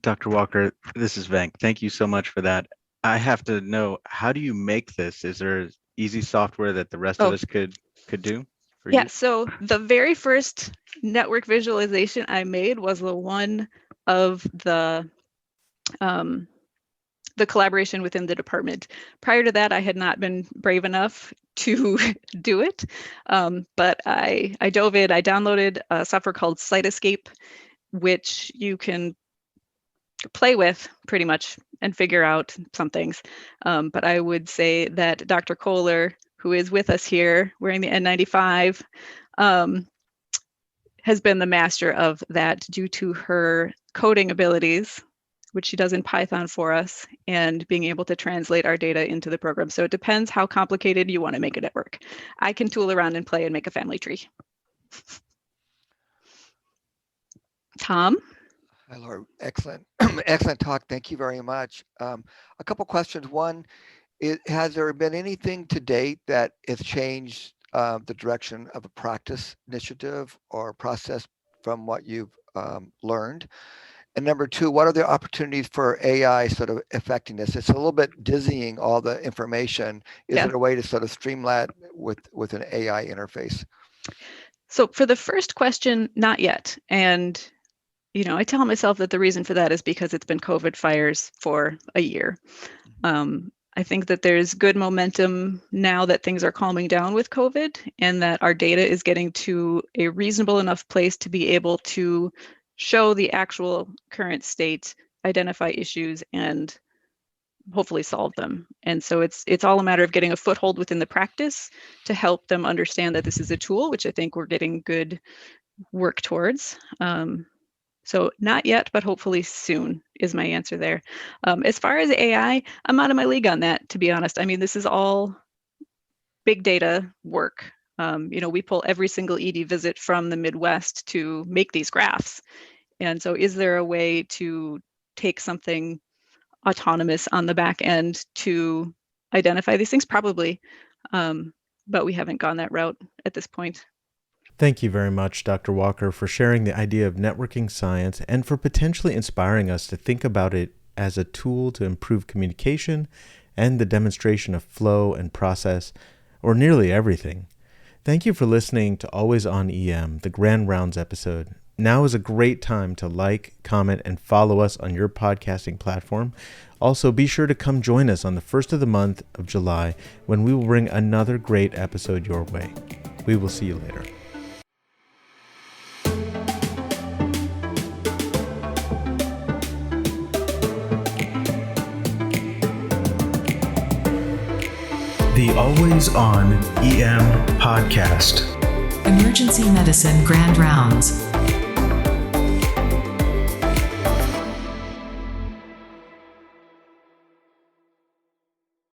Dr. Walker, this is Venk. Thank you so much for that. I have to know, how do you make this? Is there easy software that the rest of us could do? Yeah, so the very first network visualization I made was the one of the collaboration within the department. Prior to that, I had not been brave enough to do it, but I dove in. I downloaded a software called Cytoscape, which you can play with pretty much and figure out some things. But I would say that Dr. Kohler, who is with us here wearing the N95, has been the master of that due to her coding abilities, which she does in Python for us, and being able to translate our data into the program. So it depends how complicated you want to make it at work. I can tool around and play and make a family tree. Tom? Hi, Laura. Excellent, excellent talk. Thank you very much. A couple questions. One, has there been anything to date that has changed the direction of a practice initiative or process from what you've learned? And number two, what are the opportunities for AI sort of affecting this? It's a little bit dizzying, all the information. Is Yeah. there a way to sort of streamline with an AI interface? So for the first question, not yet. And I tell myself that the reason for that is because it's been COVID fires for a year. I think that there's good momentum now that things are calming down with COVID and that our data is getting to a reasonable enough place to be able to show the actual current state, identify issues, and hopefully solve them. And so it's all a matter of getting a foothold within the practice to help them understand that this is a tool, which I think we're getting good work towards. So not yet, but hopefully soon is my answer there. As far as AI, I'm out of my league on that, to be honest. I mean, this is all big data work. We pull every single ED visit from the Midwest to make these graphs. And so is there a way to take something autonomous on the back end to identify these things? Probably, but we haven't gone that route at this point. Thank you very much, Dr. Walker, for sharing the idea of networking science and for potentially inspiring us to think about it as a tool to improve communication and the demonstration of flow and process, or nearly everything. Thank you for listening to Always On EM, the Grand Rounds episode. Now is a great time to like, comment, and follow us on your podcasting platform. Also, be sure to come join us on the first of the month of July when we will bring another great episode your way. We will see you later. The Always On EM Podcast. Emergency Medicine Grand Rounds.